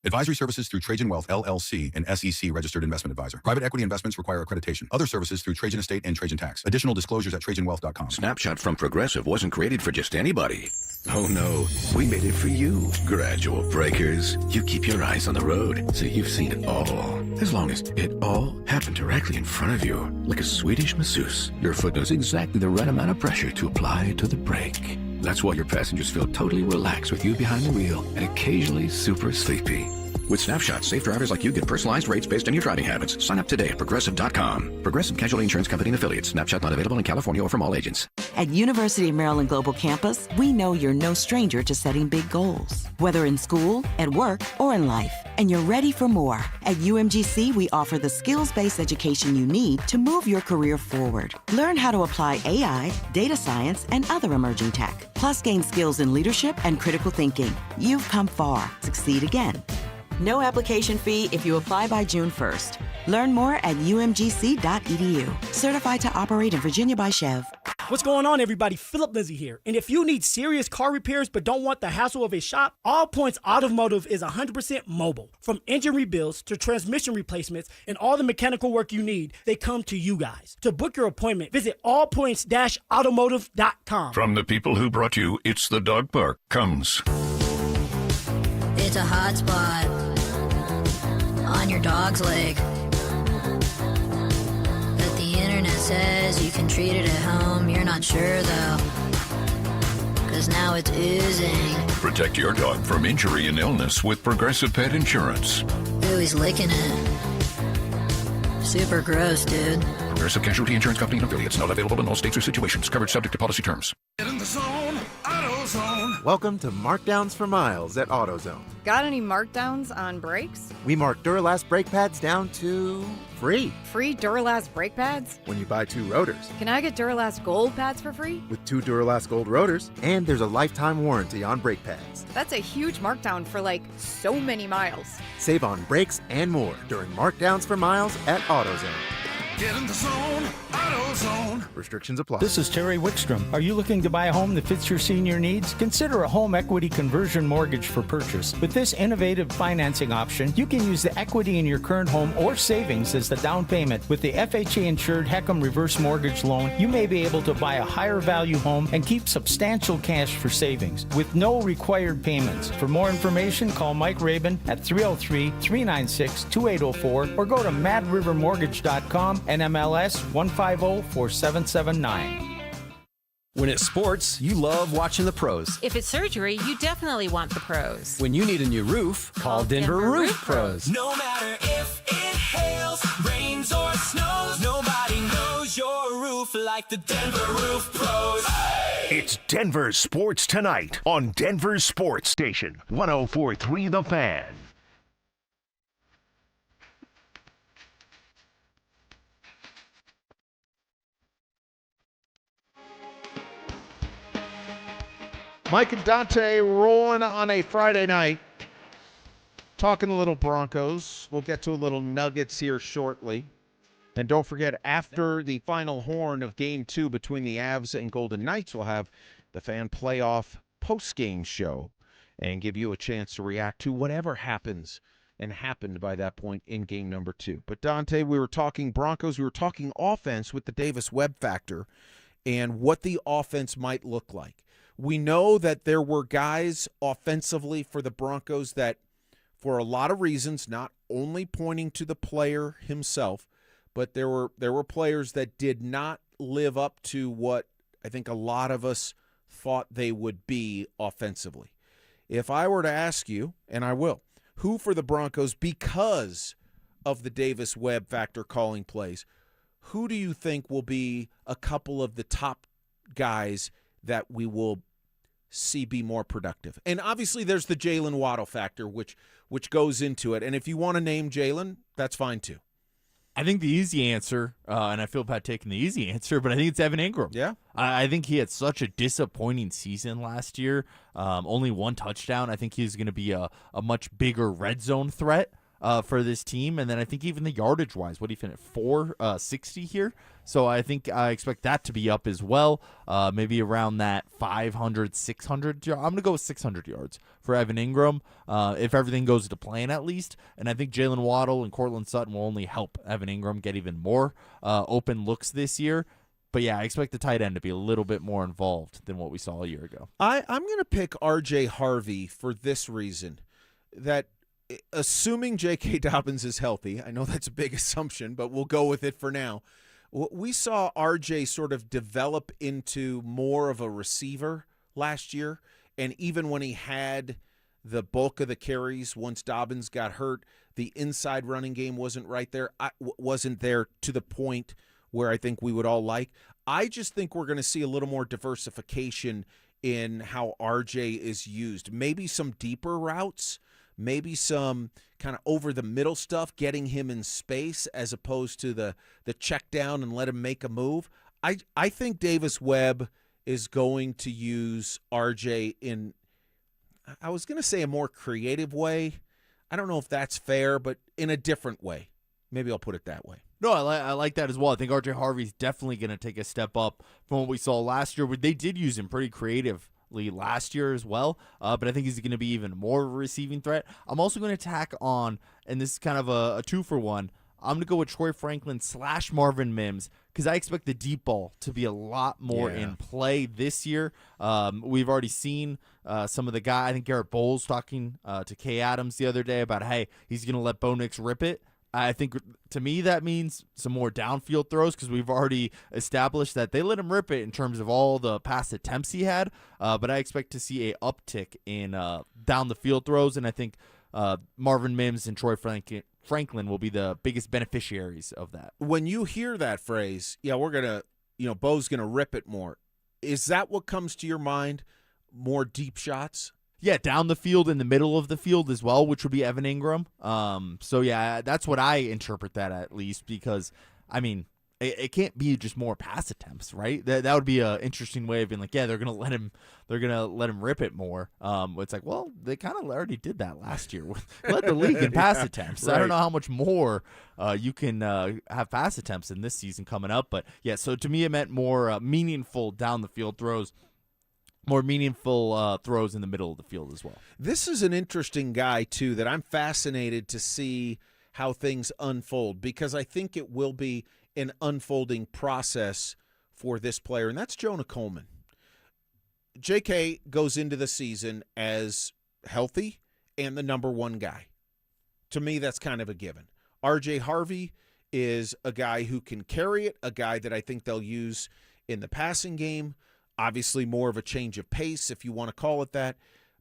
Advisory services through Trajan Wealth, LLC, an SEC registered investment advisor. Private equity investments require accreditation. Other services through Trajan Estate and Trajan Tax. Additional disclosures at TrajanWealth.com. Snapshot from Progressive wasn't created for just anybody. Oh no, we made it for you. Gradual breakers. You keep your eyes on the road, so you've seen it all. As long as it all happened directly in front of you, like a Swedish masseuse, your foot knows exactly the right amount of pressure to apply to the brake. That's why your passengers feel totally relaxed with you behind the wheel and occasionally super sleepy. With Snapshot, safe drivers like you get personalized rates based on your driving habits. Sign up today at Progressive.com. Progressive Casualty Insurance Company and Affiliates. Snapshot not available in California or from all agents. At University of Maryland Global Campus, we know you're no stranger to setting big goals, whether in school, at work, or in life. And you're ready for more. At UMGC, we offer the skills-based education you need to move your career forward. Learn how to apply AI, data science, and other emerging tech. Plus, gain skills in leadership and critical thinking. You've come far. Succeed again. No application fee if you apply by June 1st. Learn more at umgc.edu. Certified to operate in Virginia by Chev. What's going on, everybody? Philip Lindsay here. And if you need serious car repairs but don't want the hassle of a shop, All Points Automotive is 100% mobile. From engine rebuilds to transmission replacements and all the mechanical work you need, they come to you guys. To book your appointment, visit allpoints-automotive.com. From the people who brought you It's the Dog Park comes. It's a hot spot on your dog's leg. But the internet says you can treat it at home. You're not sure though, 'cause now it's oozing. Protect your dog from injury and illness with Progressive Pet Insurance. Ooh, he's licking it. Super gross, dude. Progressive Casualty Insurance Company and Affiliates. Not available in all states or situations. Coverage subject to policy terms. Get in the zone. AutoZone. Welcome to Markdowns for Miles at AutoZone. Got any markdowns on brakes? We mark Duralast brake pads down to free. Free Duralast brake pads? When you buy 2 rotors. Can I get Duralast Gold pads for free? With 2 Duralast Gold rotors, and there's a lifetime warranty on brake pads. That's a huge markdown for so many miles. Save on brakes and more during Markdowns for Miles at AutoZone. Get in the zone, AutoZone. Restrictions apply. This is Terry Wickstrom. Are you looking to buy a home that fits your senior needs? Consider a home equity conversion mortgage for purchase. With this innovative financing option, you can use the equity in your current home or savings as the down payment. With the FHA-insured HECM reverse mortgage loan, you may be able to buy a higher value home and keep substantial cash for savings with no required payments. For more information, call Mike Rabin at 303-396-2804 or go to madrivermortgage.com and MLS 1504779. When it's sports, you love watching the pros. If it's surgery, you definitely want the pros. When you need a new roof, call Denver Roof Pros. No matter if it hails, rains, or snows, nobody knows your roof like the Denver Roof Pros. It's Denver Sports Tonight on Denver Sports Station 104.3 The Fan. Mike and Dante rolling on a Friday night. Talking a little Broncos. We'll get to a little Nuggets here shortly. And don't forget, after the final horn of Game 2 between the Avs and Golden Knights, we'll have the Fan Playoff post-game show and give you a chance to react to whatever happens and happened by that point in Game number 2. But Dante, we were talking Broncos. We were talking offense with the Davis-Webb factor and what the offense might look like. We know that there were guys offensively for the Broncos that, for a lot of reasons, not only pointing to the player himself, but there were players that did not live up to what I think a lot of us thought they would be offensively. If I were to ask you, and I will, who for the Broncos, because of the Davis-Webb factor calling plays, who do you think will be a couple of the top guys that we will see be more productive? And obviously there's the Jalen Waddle factor, which goes into it. And if you want to name Jalen, that's fine too. I think the easy answer, and I feel bad taking the easy answer, but I think it's Evan Ingram. Yeah. I think he had such a disappointing season last year. Only 1 touchdown. I think he's going to be a much bigger red zone threat for this team. And then I think even the yardage-wise, what do you finish, 460 here? So I think I expect that to be up as well, maybe around that 500, 600. I'm going to go with 600 yards for Evan Ingram, if everything goes to plan at least. And I think Jalen Waddle and Cortland Sutton will only help Evan Ingram get even more open looks this year. But, yeah, I expect the tight end to be a little bit more involved than what we saw a year ago. I'm going to pick R.J. Harvey for this reason, that assuming J.K. Dobbins is healthy, I know that's a big assumption, but we'll go with it for now. We saw R.J. sort of develop into more of a receiver last year, and even when he had the bulk of the carries, once Dobbins got hurt, the inside running game wasn't right there. Wasn't there to the point where I think we would all like. I just think we're going to see a little more diversification in how RJ is used. Maybe some deeper routes, maybe some kind of over-the-middle stuff, getting him in space as opposed to the check down and let him make a move. I think Davis-Webb is going to use RJ in, I was going to say a more creative way. I don't know if that's fair, but in a different way. Maybe I'll put it that way. No, I like that as well. I think R.J. Harvey's definitely going to take a step up from what we saw last year. They did use him pretty creatively last year as well, but I think he's going to be even more of a receiving threat. I'm also going to tack on, and this is kind of a 2-for-1, I'm going to go with Troy Franklin / Marvin Mims because I expect the deep ball to be a lot more in play this year. We've already seen some of the guys. I think Garrett Bowles talking to Kay Adams the other day about, hey, he's going to let Bo Nix rip it. I think, to me, that means some more downfield throws because we've already established that they let him rip it in terms of all the pass attempts he had. But I expect to see a uptick in down-the-field throws, and I think Marvin Mims and Troy Franklin will be the biggest beneficiaries of that. When you hear that phrase, we're going to, Bo's going to rip it more, is that what comes to your mind more deep shots. Yeah, down the field, in the middle of the field as well, which would be Evan Ingram. So, yeah, that's what I interpret that at least because, I mean, it can't be just more pass attempts, right? That would be an interesting way of being like, yeah, they're gonna let him rip it more. It's like, well, they kind of already did that last year. Led the league in pass attempts. Right. I don't know how much more you can have pass attempts in this season coming up, but yeah. So to me, it meant more meaningful down the field throws. More meaningful throws in the middle of the field as well. This is an interesting guy, too, that I'm fascinated to see how things unfold because I think it will be an unfolding process for this player, and that's Jonah Coleman. J.K. goes into the season as healthy and the number one guy. To me, that's kind of a given. R.J. Harvey is a guy who can carry it, a guy that I think they'll use in the passing game. Obviously, more of a change of pace, if you want to call it that.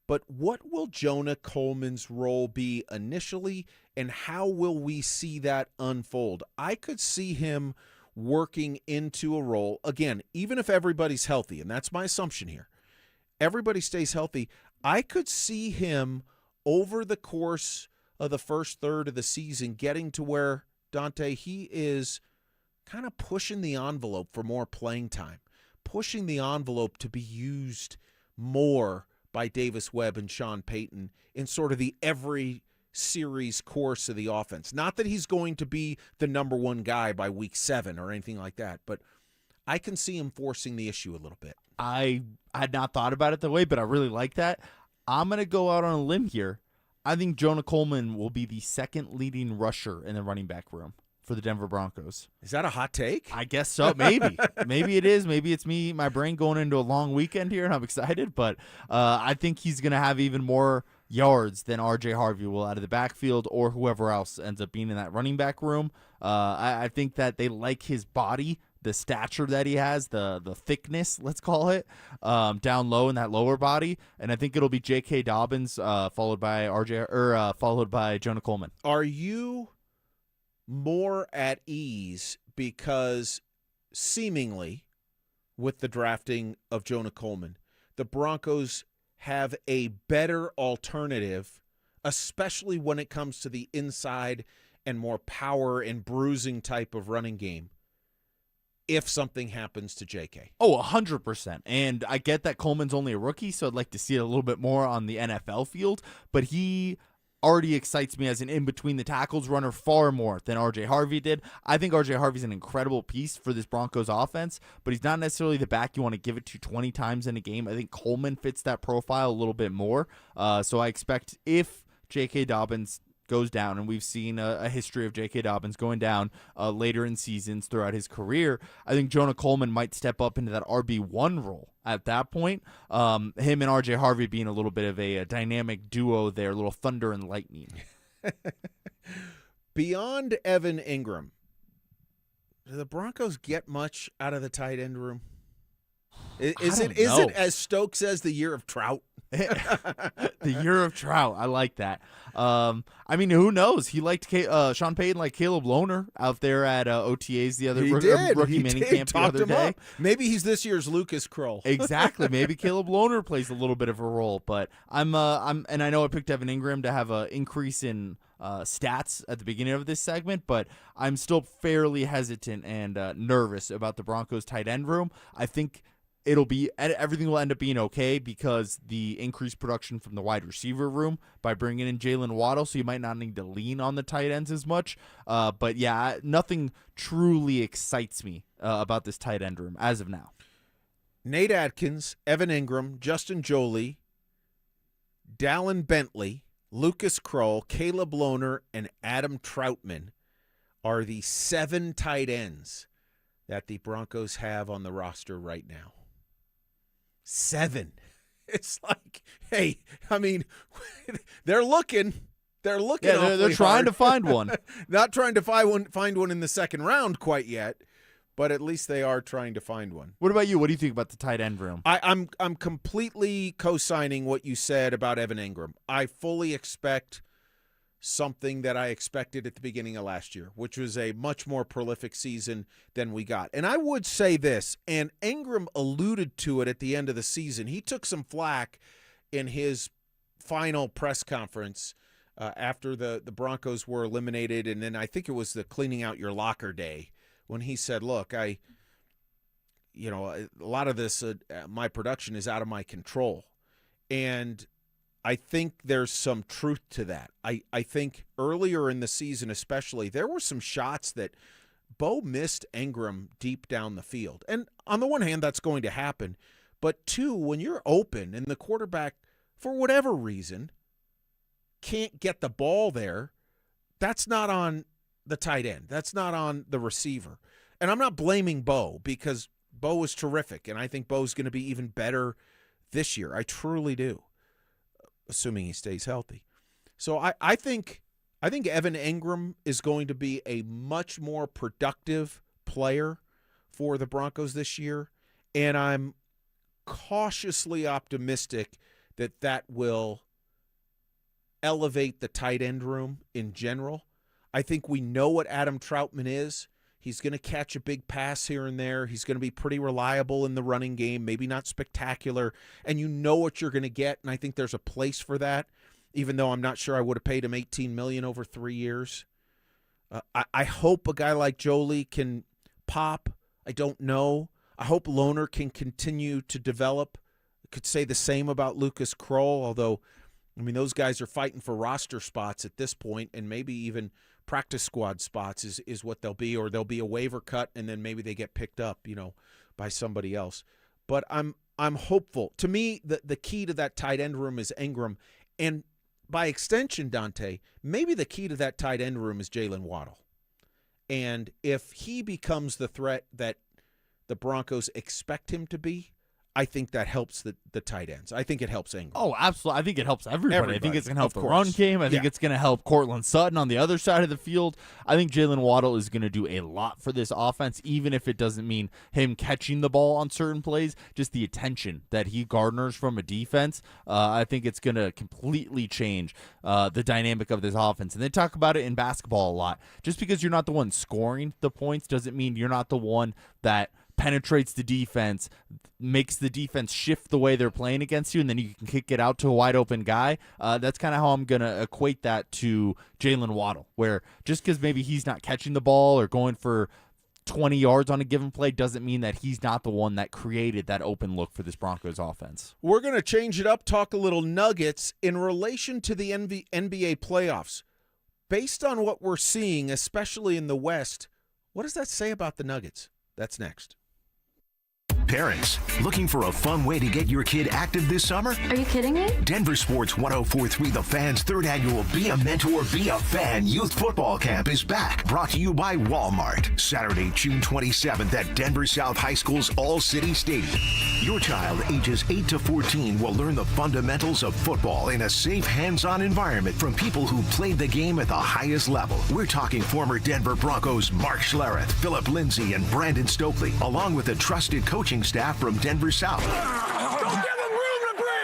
But what will Jonah Coleman's role be initially, and how will we see that unfold? I could see him working into a role, again, even if everybody's healthy, and that's my assumption here. Everybody stays healthy. I could see him over the course of the first third of the season getting to where, Dante, he is kind of pushing the envelope for more playing time. Pushing the envelope to be used more by Davis Webb and Sean Payton in sort of the every series course of the offense. Not that he's going to be the number one guy by week 7 or anything like that, but I can see him forcing the issue a little bit. I had not thought about it that way, but I really like that. I'm going to go out on a limb here. I think Jonah Coleman will be the second leading rusher in the running back room for the Denver Broncos. Is that a hot take? I guess so. Maybe. Maybe it is. Maybe it's me, my brain going into a long weekend here, and I'm excited. But I think he's going to have even more yards than R.J. Harvey will out of the backfield or whoever else ends up being in that running back room. I think that they like his body, the stature that he has, the thickness, let's call it, down low in that lower body. And I think it'll be J.K. Dobbins followed by followed by Jonah Coleman. Are you more at ease because seemingly with the drafting of Jonah Coleman, the Broncos have a better alternative, especially when it comes to the inside and more power and bruising type of running game, if something happens to JK? Oh, 100%. And I get that Coleman's only a rookie, so I'd like to see it a little bit more on the NFL field, but he already excites me as an in-between-the-tackles runner far more than R.J. Harvey did. I think R.J. Harvey's an incredible piece for this Broncos offense, but he's not necessarily the back you want to give it to 20 times in a game. I think Coleman fits that profile a little bit more. So I expect if J.K. Dobbins goes down, and we've seen a history of J.K. Dobbins going down later in seasons throughout his career, I think Jonah Coleman might step up into that RB1 role at that point. Him and R.J. Harvey being a little bit of a dynamic duo there, a little thunder and lightning. Beyond Evan Ingram, do the Broncos get much out of the tight end room? Is it as Stokes says, the year of Trout? The year of Trout. I like that. I mean, who knows? He liked Sean Payton like Caleb Lohner out there at OTAs the other rookie minicamp the other day. Up. Maybe he's this year's Lucas Kroll. Exactly. Maybe Caleb Lohner plays a little bit of a role, but and I know I picked Evan Ingram to have an increase in stats at the beginning of this segment, but I'm still fairly hesitant and nervous about the Broncos tight end room. I think everything will end up being okay because the increased production from the wide receiver room by bringing in Jalen Waddle, so you might not need to lean on the tight ends as much. But yeah, nothing truly excites me about this tight end room as of now. Nate Atkins, Evan Ingram, Justin Joly, Dallin Bentley, Lucas Kroll, Caleb Lohner, and Adam Troutman are the 7 tight ends that the Broncos have on the roster right now. 7. It's like, hey, I mean, they're looking. They're looking. Yeah, they're trying to find one. Not trying to find one in the second round quite yet, but at least they are trying to find one. What about you? What do you think about the tight end room? I'm completely co-signing what you said about Evan Ingram. I fully expect something that I expected at the beginning of last year, which was a much more prolific season than we got. And I would say this, and Ingram alluded to it at the end of the season. He took some flack in his final press conference after the Broncos were eliminated, and then I think it was the cleaning out your locker day when he said, look, a lot of this, my production is out of my control. And I think there's some truth to that. I think earlier in the season especially, there were some shots that Bo missed Ingram deep down the field. And on the one hand, that's going to happen. But two, when you're open and the quarterback, for whatever reason, can't get the ball there, that's not on the tight end. That's not on the receiver. And I'm not blaming Bo, because Bo was terrific, and I think Bo's going to be even better this year. I truly do, assuming he stays healthy. So I think Evan Ingram is going to be a much more productive player for the Broncos this year, and I'm cautiously optimistic that will elevate the tight end room in general. I think we know what Adam Troutman is. He's going to catch a big pass here and there. He's going to be pretty reliable in the running game, maybe not spectacular, and you know what you're going to get, and I think there's a place for that, even though I'm not sure I would have paid him $18 million over 3 years. I hope a guy like Jolie can pop. I don't know. I hope Lohner can continue to develop. I could say the same about Lucas Kroll, although, I mean, those guys are fighting for roster spots at this point, and maybe even practice squad spots is what they'll be, or they'll be a waiver cut, and then maybe they get picked up, by somebody else. But I'm hopeful. To me, the key to that tight end room is Ingram, and by extension, Dante, maybe the key to that tight end room is Jalen Waddle. And if he becomes the threat that the Broncos expect him to be, I think that helps the tight ends. I think it helps Ingram. Oh, absolutely. I think it helps everybody. I think it's going to help the run course. game. I think it's going to help Cortland Sutton on the other side of the field. I think Jalen Waddle is going to do a lot for this offense, even if it doesn't mean him catching the ball on certain plays. Just the attention that he garners from a defense, I think it's going to completely change the dynamic of this offense. And they talk about it in basketball a lot. Just because you're not the one scoring the points doesn't mean you're not the one that penetrates the defense, makes the defense shift the way they're playing against you, and then you can kick it out to a wide open guy. That's kind of how I'm going to equate that to Jalen Waddle, where just because maybe he's not catching the ball or going for 20 yards on a given play doesn't mean that he's not the one that created that open look for this Broncos offense. We're going to change it up, talk a little Nuggets in relation to the NBA playoffs. Based on what we're seeing, especially in the West, what does that say about the Nuggets? That's next. Parents, looking for a fun way to get your kid active this summer? Are you kidding me? Denver Sports 104.3 The Fan's third annual Be a Mentor, Be a Fan Youth Football Camp is back. Brought to you by Walmart. Saturday, June 27th at Denver South High School's All-City Stadium. Your child, ages 8 to 14, will learn the fundamentals of football in a safe, hands-on environment from people who played the game at the highest level. We're talking former Denver Broncos Mark Schlereth, Philip Lindsay, and Brandon Stokely, along with a trusted coaching staff from Denver South.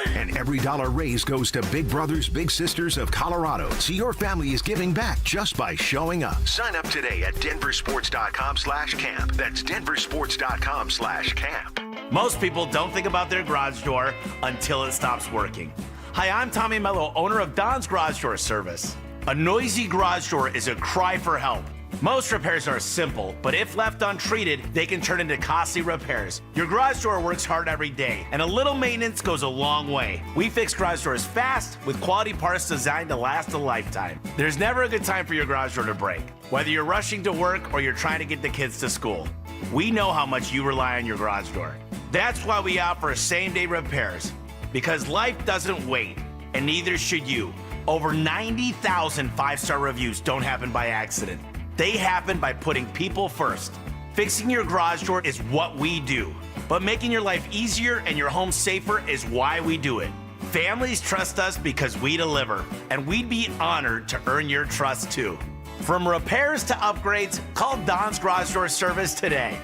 And every dollar raised goes to Big Brothers Big Sisters of Colorado. So your family is giving back just by showing up. Sign up today at denversports.com/camp. That's denversports.com/camp. Most people don't think about their garage door until it stops working. Hi, I'm Tommy Mello, owner of Don's Garage Door Service. A noisy garage door is a cry for help. Most repairs are simple, but if left untreated, they can turn into costly repairs. Your garage door works hard every day, and a little maintenance goes a long way. We fix garage doors fast with quality parts designed to last a lifetime. There's never a good time for your garage door to break, whether you're rushing to work or you're trying to get the kids to school. We know how much you rely on your garage door. That's why we offer same-day repairs, because life doesn't wait, and neither should you. Over 90,000 five-star reviews don't happen by accident. They happen by putting people first. Fixing your garage door is what we do, but making your life easier and your home safer is why we do it. Families trust us because we deliver, and we'd be honored to earn your trust too. From repairs to upgrades, call Don's Garage Door Service today.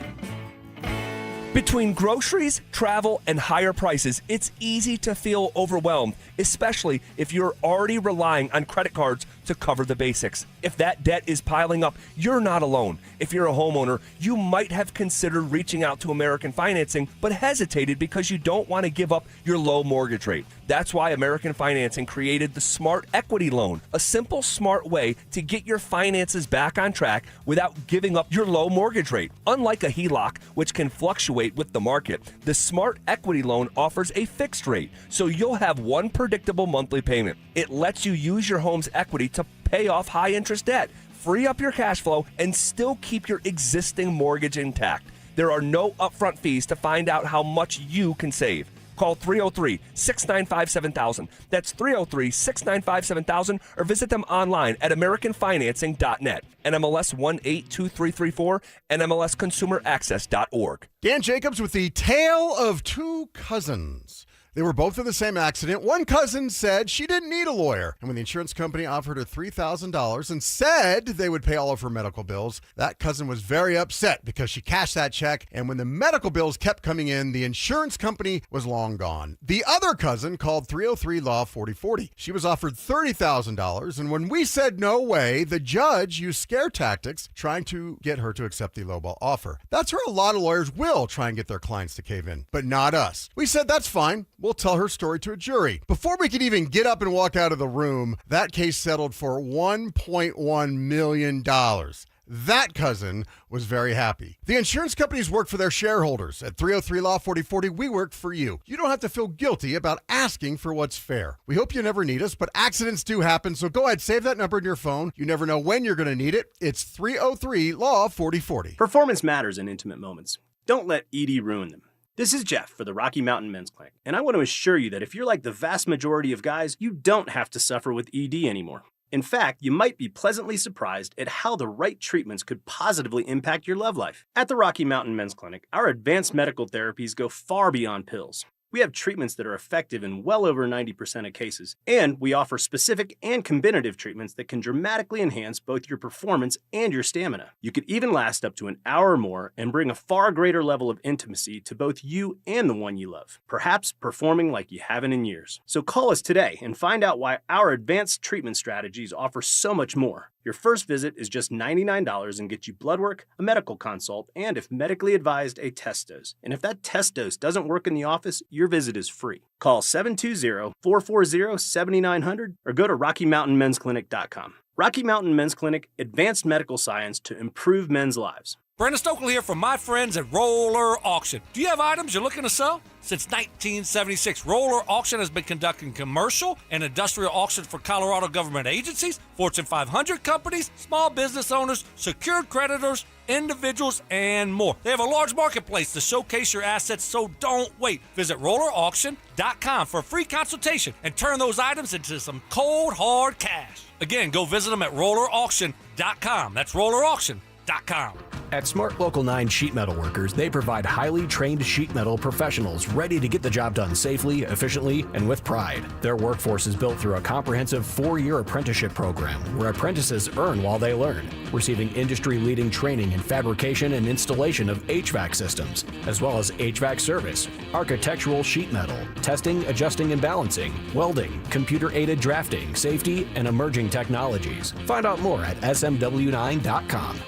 Between groceries, travel, and higher prices, it's easy to feel overwhelmed, especially if you're already relying on credit cards to cover the basics. If that debt is piling up, you're not alone. If you're a homeowner, you might have considered reaching out to American Financing, but hesitated because you don't want to give up your low mortgage rate. That's why American Financing created the Smart Equity Loan, a simple, smart way to get your finances back on track without giving up your low mortgage rate. Unlike a HELOC, which can fluctuate with the market, the Smart Equity Loan offers a fixed rate, so you'll have one predictable monthly payment. It lets you use your home's equity to pay off high-interest debt, free up your cash flow, and still keep your existing mortgage intact. There are no upfront fees to find out how much you can save. Call 303-695-7000. That's 303-695-7000, or visit them online at americanfinancing.net. NMLS 182334, NMLSconsumeraccess.org. Dan Jacobs with the tale of two cousins. They were both in the same accident. One cousin said she didn't need a lawyer. And when the insurance company offered her $3,000 and said they would pay all of her medical bills, that cousin was very upset because she cashed that check. And when the medical bills kept coming in, the insurance company was long gone. The other cousin called 303-LAW-4040. She was offered $30,000. And when we said no way, the judge used scare tactics trying to get her to accept the lowball offer. That's where a lot of lawyers will try and get their clients to cave in, but not us. We said that's fine. We'll tell her story to a jury. Before we could even get up and walk out of the room, that case settled for $1.1 million. That cousin was very happy. The insurance companies work for their shareholders. At 303-LAW-4040, we work for you. You don't have to feel guilty about asking for what's fair. We hope you never need us, but accidents do happen, so go ahead, save that number in your phone. You never know when you're going to need it. It's 303-LAW-4040. Performance matters in intimate moments. Don't let ED ruin them. This is Jeff for the Rocky Mountain Men's Clinic, and I want to assure you that if you're like the vast majority of guys, you don't have to suffer with ED anymore. In fact, you might be pleasantly surprised at how the right treatments could positively impact your love life. At the Rocky Mountain Men's Clinic, our advanced medical therapies go far beyond pills. We have treatments that are effective in well over 90% of cases, and we offer specific and combinative treatments that can dramatically enhance both your performance and your stamina. You could even last up to an hour or more and bring a far greater level of intimacy to both you and the one you love, perhaps performing like you haven't in years. So call us today and find out why our advanced treatment strategies offer so much more. Your first visit is just $99 and gets you blood work, a medical consult, and if medically advised, a test dose. And if that test dose doesn't work in the office, your visit is free. Call 720-440-7900 or go to RockyMountainMen'sClinic.com. Rocky Mountain Men's Clinic, advanced medical science to improve men's lives. Brandon Stokely here from my friends at Roller Auction. Do you have items you're looking to sell? Since 1976, Roller Auction has been conducting commercial and industrial auctions for Colorado government agencies, Fortune 500 companies, small business owners, secured creditors, individuals, and more. They have a large marketplace to showcase your assets, so don't wait. Visit rollerauction.com for a free consultation and turn those items into some cold, hard cash. Again, go visit them at rollerauction.com. That's rollerauction.com. At Smart Local 9 Sheet Metal Workers, they provide highly trained sheet metal professionals ready to get the job done safely, efficiently, and with pride. Their workforce is built through a comprehensive 4-year apprenticeship program where apprentices earn while they learn, receiving industry-leading training in fabrication and installation of HVAC systems, as well as HVAC service, architectural sheet metal, testing, adjusting, and balancing, welding, computer-aided drafting, safety, and emerging technologies. Find out more at smw9.com.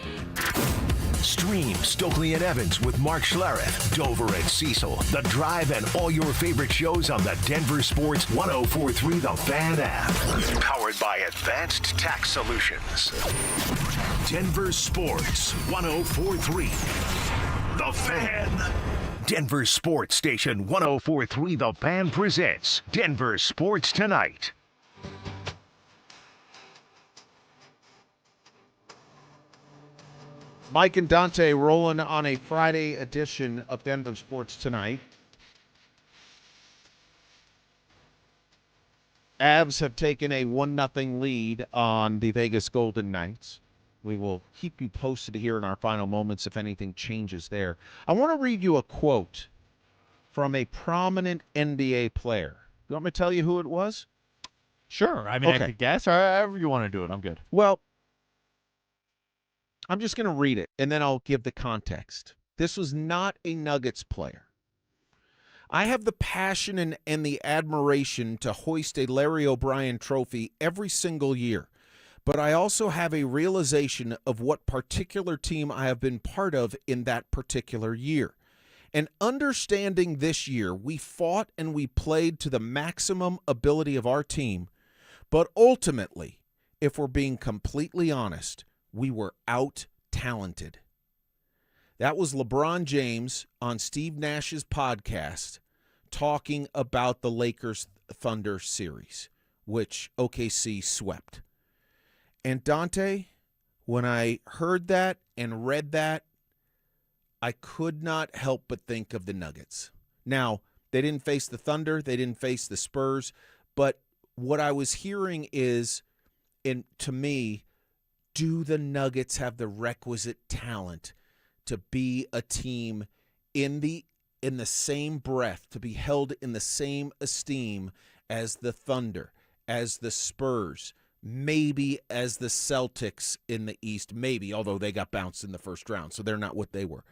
Stream Stokely and Evans with Mark Schlereth, Dover and Cecil, The Drive, and all your favorite shows on the Denver Sports 104.3 The Fan app. Powered by Advanced Tax Solutions. Denver Sports 104.3 The Fan. Denver Sports Station 104.3 The Fan presents Denver Sports Tonight. Mike and Dante rolling on a Friday edition of Denver Sports Tonight. Avs have taken a 1-0 lead on the Vegas Golden Knights. We will keep you posted here in our final moments if anything changes there. I want to read you a quote from a prominent NBA player. You want me to tell you who it was? Sure. I mean, I could guess, or however you want to do it. I'm good. Well, I'm just going to read it, and then I'll give the context. This was not a Nuggets player. I have the passion and the admiration to hoist a Larry O'Brien trophy every single year. but I also have a realization of what particular team I have been part of in that particular year. And understanding this year, we fought and we played to the maximum ability of our team, but ultimately, if we're being completely honest, we were out-talented. That was LeBron James on Steve Nash's podcast talking about the Lakers Thunder series, which OKC swept. And Dante, when I heard that and read that, I could not help but think of the Nuggets. Now, they didn't face the Thunder, they didn't face the Spurs, but what I was hearing is, and to me, do the Nuggets have the requisite talent to be a team in the same breath, to be held in the same esteem as the Thunder, as the Spurs, maybe as the Celtics in the East, maybe, although they got bounced in the first round, so they're not what they were.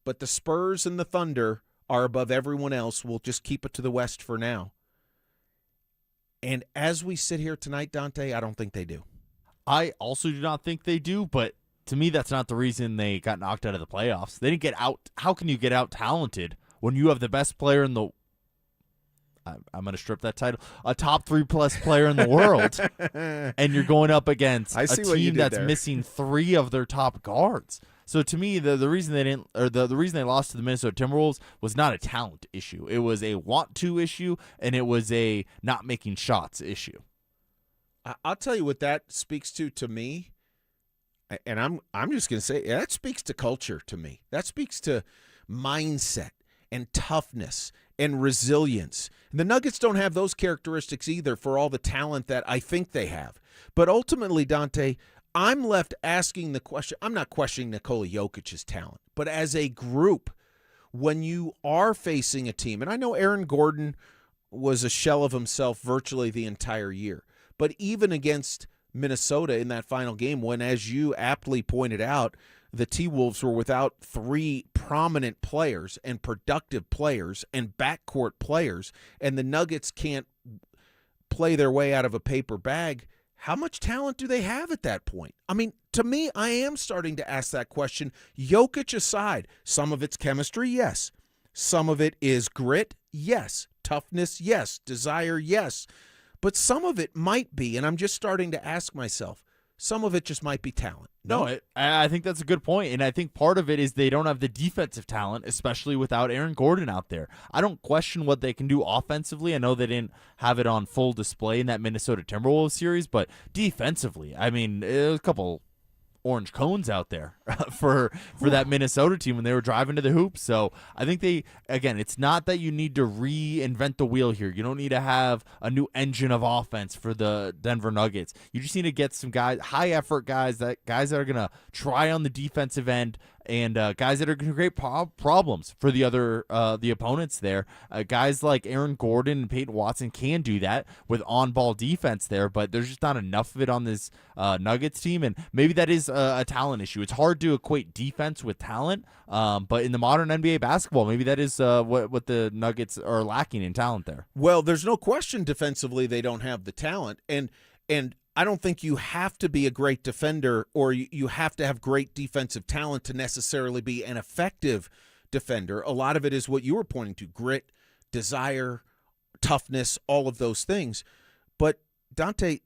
But the Spurs and the Thunder are above everyone else. We'll just keep it to the West for now. And as we sit here tonight, Dante, I don't think they do. I also do not think they do, but to me, that's not the reason they got knocked out of the playoffs. They didn't get out. How can you get out talented when you have the best player in the I'm going to strip that title, a top 3+ player in the world, and you're going up against a team that's missing 3 of their top guards. So to me, the reason they didn't, or the reason they lost to the Minnesota Timberwolves was not a talent issue. It was a want to issue, and it was a not making shots issue. I'll tell you what that speaks to me, and I'm just going to say that speaks to culture to me. That speaks to mindset and toughness and resilience. And the Nuggets don't have those characteristics either for all the talent that I think they have. But ultimately, Dante, I'm left asking the question. I'm not questioning Nikola Jokic's talent, but as a group, when you are facing a team, and I know Aaron Gordon was a shell of himself virtually the entire year, but even against Minnesota in that final game, when, as you aptly pointed out, the T-Wolves were without 3 prominent players and productive players and backcourt players, and the Nuggets can't play their way out of a paper bag, how much talent do they have at that point? I mean, to me, I am starting to ask that question. Jokic aside, some of it's chemistry, yes. Some of it is grit, yes. Toughness, yes. Desire, yes. But some of it might be, and I'm just starting to ask myself, some of it just might be talent. No, I think that's a good point, and I think part of it is they don't have the defensive talent, especially without Aaron Gordon out there. I don't question what they can do offensively. I know they didn't have it on full display in that Minnesota Timberwolves series, but defensively, I mean, it was a couple orange cones out there for that Minnesota team when they were driving to the hoop. So I think it's not that you need to reinvent the wheel here. You don't need to have a new engine of offense for the Denver Nuggets. You just need to get some guys, high effort guys that are going to try on the defensive end, and guys that are going to create problems for the other the opponents there. Guys like Aaron Gordon and Payton Watson can do that with on-ball defense there, but there's just not enough of it on this Nuggets team, and maybe that is a talent issue. It's hard to equate defense with talent, but in the modern NBA basketball, maybe that is what the Nuggets are lacking in talent there. Well, there's no question defensively they don't have the talent, and I don't think you have to be a great defender or you have to have great defensive talent to necessarily be an effective defender. A lot of it is what you were pointing to, grit, desire, toughness, all of those things. But Dante,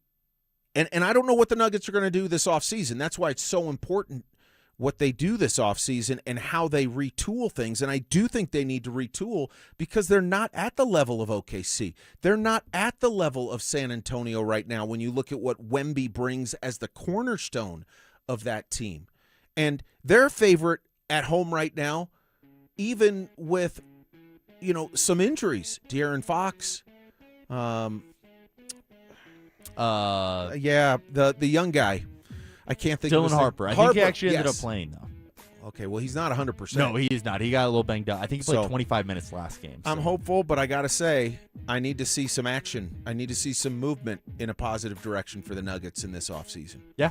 and I don't know what the Nuggets are going to do this offseason. That's why it's so important what they do this offseason and how they retool things. And I do think they need to retool because they're not at the level of OKC. They're not at the level of San Antonio right now when you look at what Wemby brings as the cornerstone of that team. And their favorite at home right now, even with, some injuries, De'Aaron Fox, the young guy. I can't think of Dylan his Harper. name. I think he actually ended up playing, though. Okay, well, he's not 100%. No, he is not. He got a little banged up. I think he played 25 minutes last game. I'm hopeful, but I got to say, I need to see some action. I need to see some movement in a positive direction for the Nuggets in this offseason. Yeah.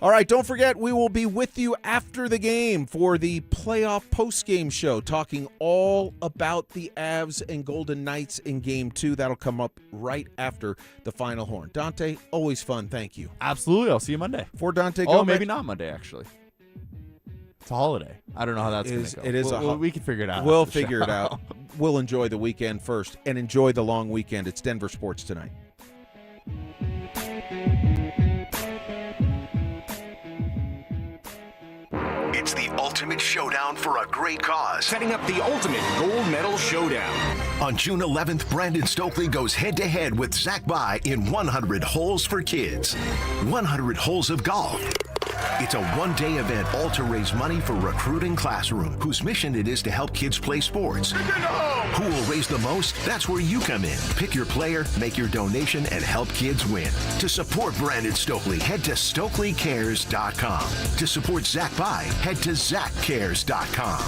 All right, don't forget, we will be with you after the game for the playoff post-game show, talking all about the Avs and Golden Knights in Game 2. That'll come up right after the final horn. Dante, always fun. Thank you. Absolutely. I'll see you Monday. For Dante Oh, Gomez. maybe not Monday, actually. It's a holiday. I don't know how that's going to go. It is we can figure it out. We'll figure it out. We'll enjoy the weekend first and enjoy the long weekend. It's Denver Sports Tonight. It's the ultimate showdown for a great cause. Setting up the ultimate gold medal showdown. On June 11th, Brandon Stokely goes head-to-head with Zach By in 100 Holes for Kids. 100 holes of golf. It's a one-day event all to raise money for Recruiting Classroom, whose mission it is to help kids play sports. Who will raise the most? That's where you come in. Pick your player, make your donation, and help kids win. To support Brandon Stokely, head to StokelyCares.com. To support Zach By, head to ZachCares.com.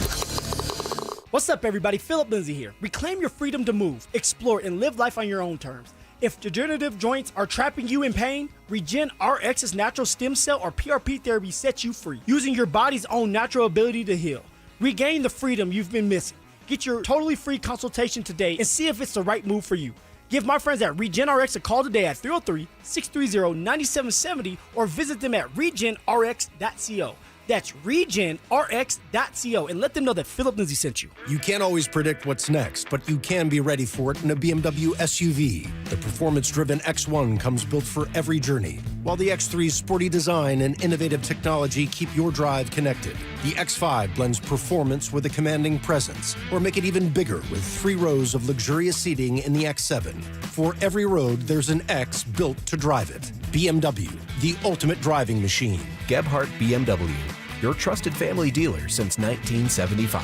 What's up, everybody? Philip Lindsay here. Reclaim your freedom to move, explore, and live life on your own terms. If degenerative joints are trapping you in pain, Regen RX's natural stem cell or PRP therapy sets you free, using your body's own natural ability to heal. Regain the freedom you've been missing. Get your totally free consultation today and see if it's the right move for you. Give my friends at RegenRx a call today at 303-630-9770 or visit them at regenrx.co. That's regenrx.co and let them know that Philip Lindsay sent you. You can't always predict what's next, but you can be ready for it in a BMW SUV. The performance-driven X1 comes built for every journey, while the X3's sporty design and innovative technology keep your drive connected. The X5 blends performance with a commanding presence, or make it even bigger with 3 rows of luxurious seating in the X7. For every road, there's an X built to drive it. BMW, the ultimate driving machine. Gebhardt BMW, your trusted family dealer since 1975.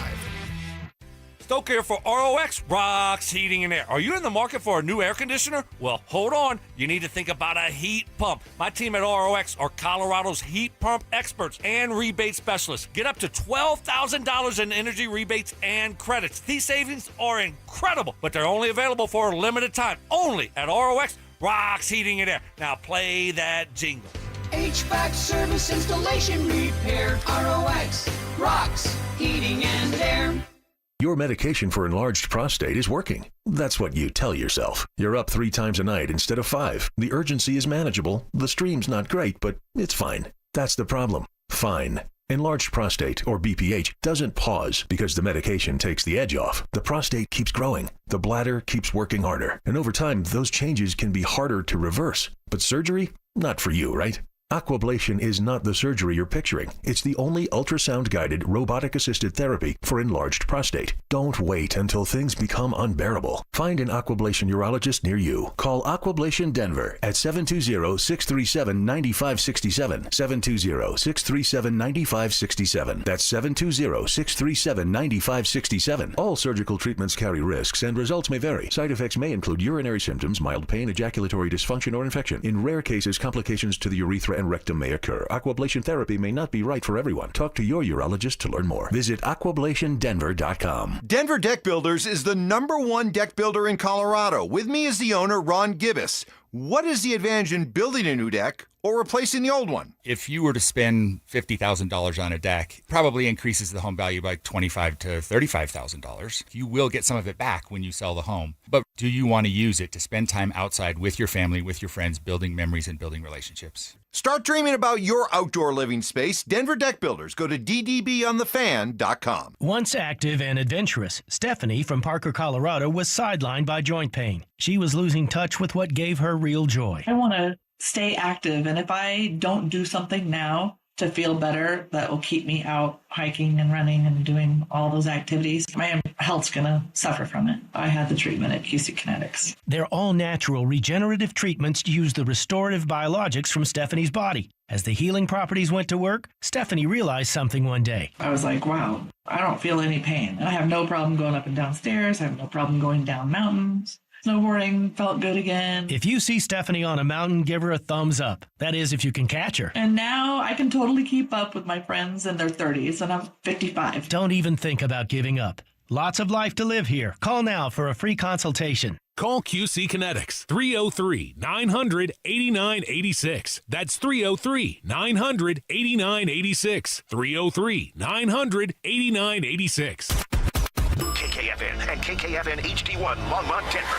Stoke here for ROX Rocks Heating and Air. Are you in the market for a new air conditioner? Well, hold on. You need to think about a heat pump. My team at ROX are Colorado's heat pump experts and rebate specialists. Get up to $12,000 in energy rebates and credits. These savings are incredible, but they're only available for a limited time. Only at ROX Rocks Heating and Air. Now play that jingle. HVAC service, installation, repair. ROX Rocks Heating and Air. Your medication for enlarged prostate is working. That's what you tell yourself. You're up 3 times a night instead of 5. The urgency is manageable. The stream's not great, but it's fine. That's the problem. Fine. Enlarged prostate, or BPH, doesn't pause because the medication takes the edge off. The prostate keeps growing. The bladder keeps working harder. And over time, those changes can be harder to reverse. But surgery? Not for you, right? Aquablation is not the surgery you're picturing. It's the only ultrasound-guided, robotic-assisted therapy for enlarged prostate. Don't wait until things become unbearable. Find an Aquablation urologist near you. Call Aquablation Denver at 720-637-9567. 720-637-9567. That's 720-637-9567. All surgical treatments carry risks, and results may vary. Side effects may include urinary symptoms, mild pain, ejaculatory dysfunction, or infection. In rare cases, complications to the urethra and rectum may occur. Aquablation therapy may not be right for everyone. Talk to your urologist to learn more. Visit aquablationdenver.com. Denver Deck Builders is the #1 deck builder in Colorado. With me is the owner, Ron Gibbous. What is the advantage in building a new deck or replacing the old one? If you were to spend $50,000 on a deck, it probably increases the home value by $25,000 to $35,000. You will get some of it back when you sell the home. But do you want to use it to spend time outside with your family, with your friends, building memories and building relationships? Start dreaming about your outdoor living space. Denver Deck Builders. Go to ddbonthefan.com. Once active and adventurous, Stephanie from Parker, Colorado was sidelined by joint pain. She was losing touch with what gave her real joy. I want to stay active, and if I don't do something now to feel better, that will keep me out hiking and running and doing all those activities, my health's going to suffer from it. I had the treatment at QC Kinetics. They're all natural regenerative treatments to use the restorative biologics from Stephanie's body. As the healing properties went to work, Stephanie realized something one day. I was like, wow, I don't feel any pain. I have no problem going up and down stairs. I have no problem going down mountains. Snowboarding felt good again. If you see Stephanie on a mountain, give her a thumbs up. That is, if you can catch her. And now I can totally keep up with my friends in their 30s, and I'm 55. Don't even think about giving up. Lots of life to live here. Call now for a free consultation. Call QC Kinetics 303-900-8986. That's 303-900-8986. 303-900-8986. KKFN and KKFN HD1 Longmont, Denver.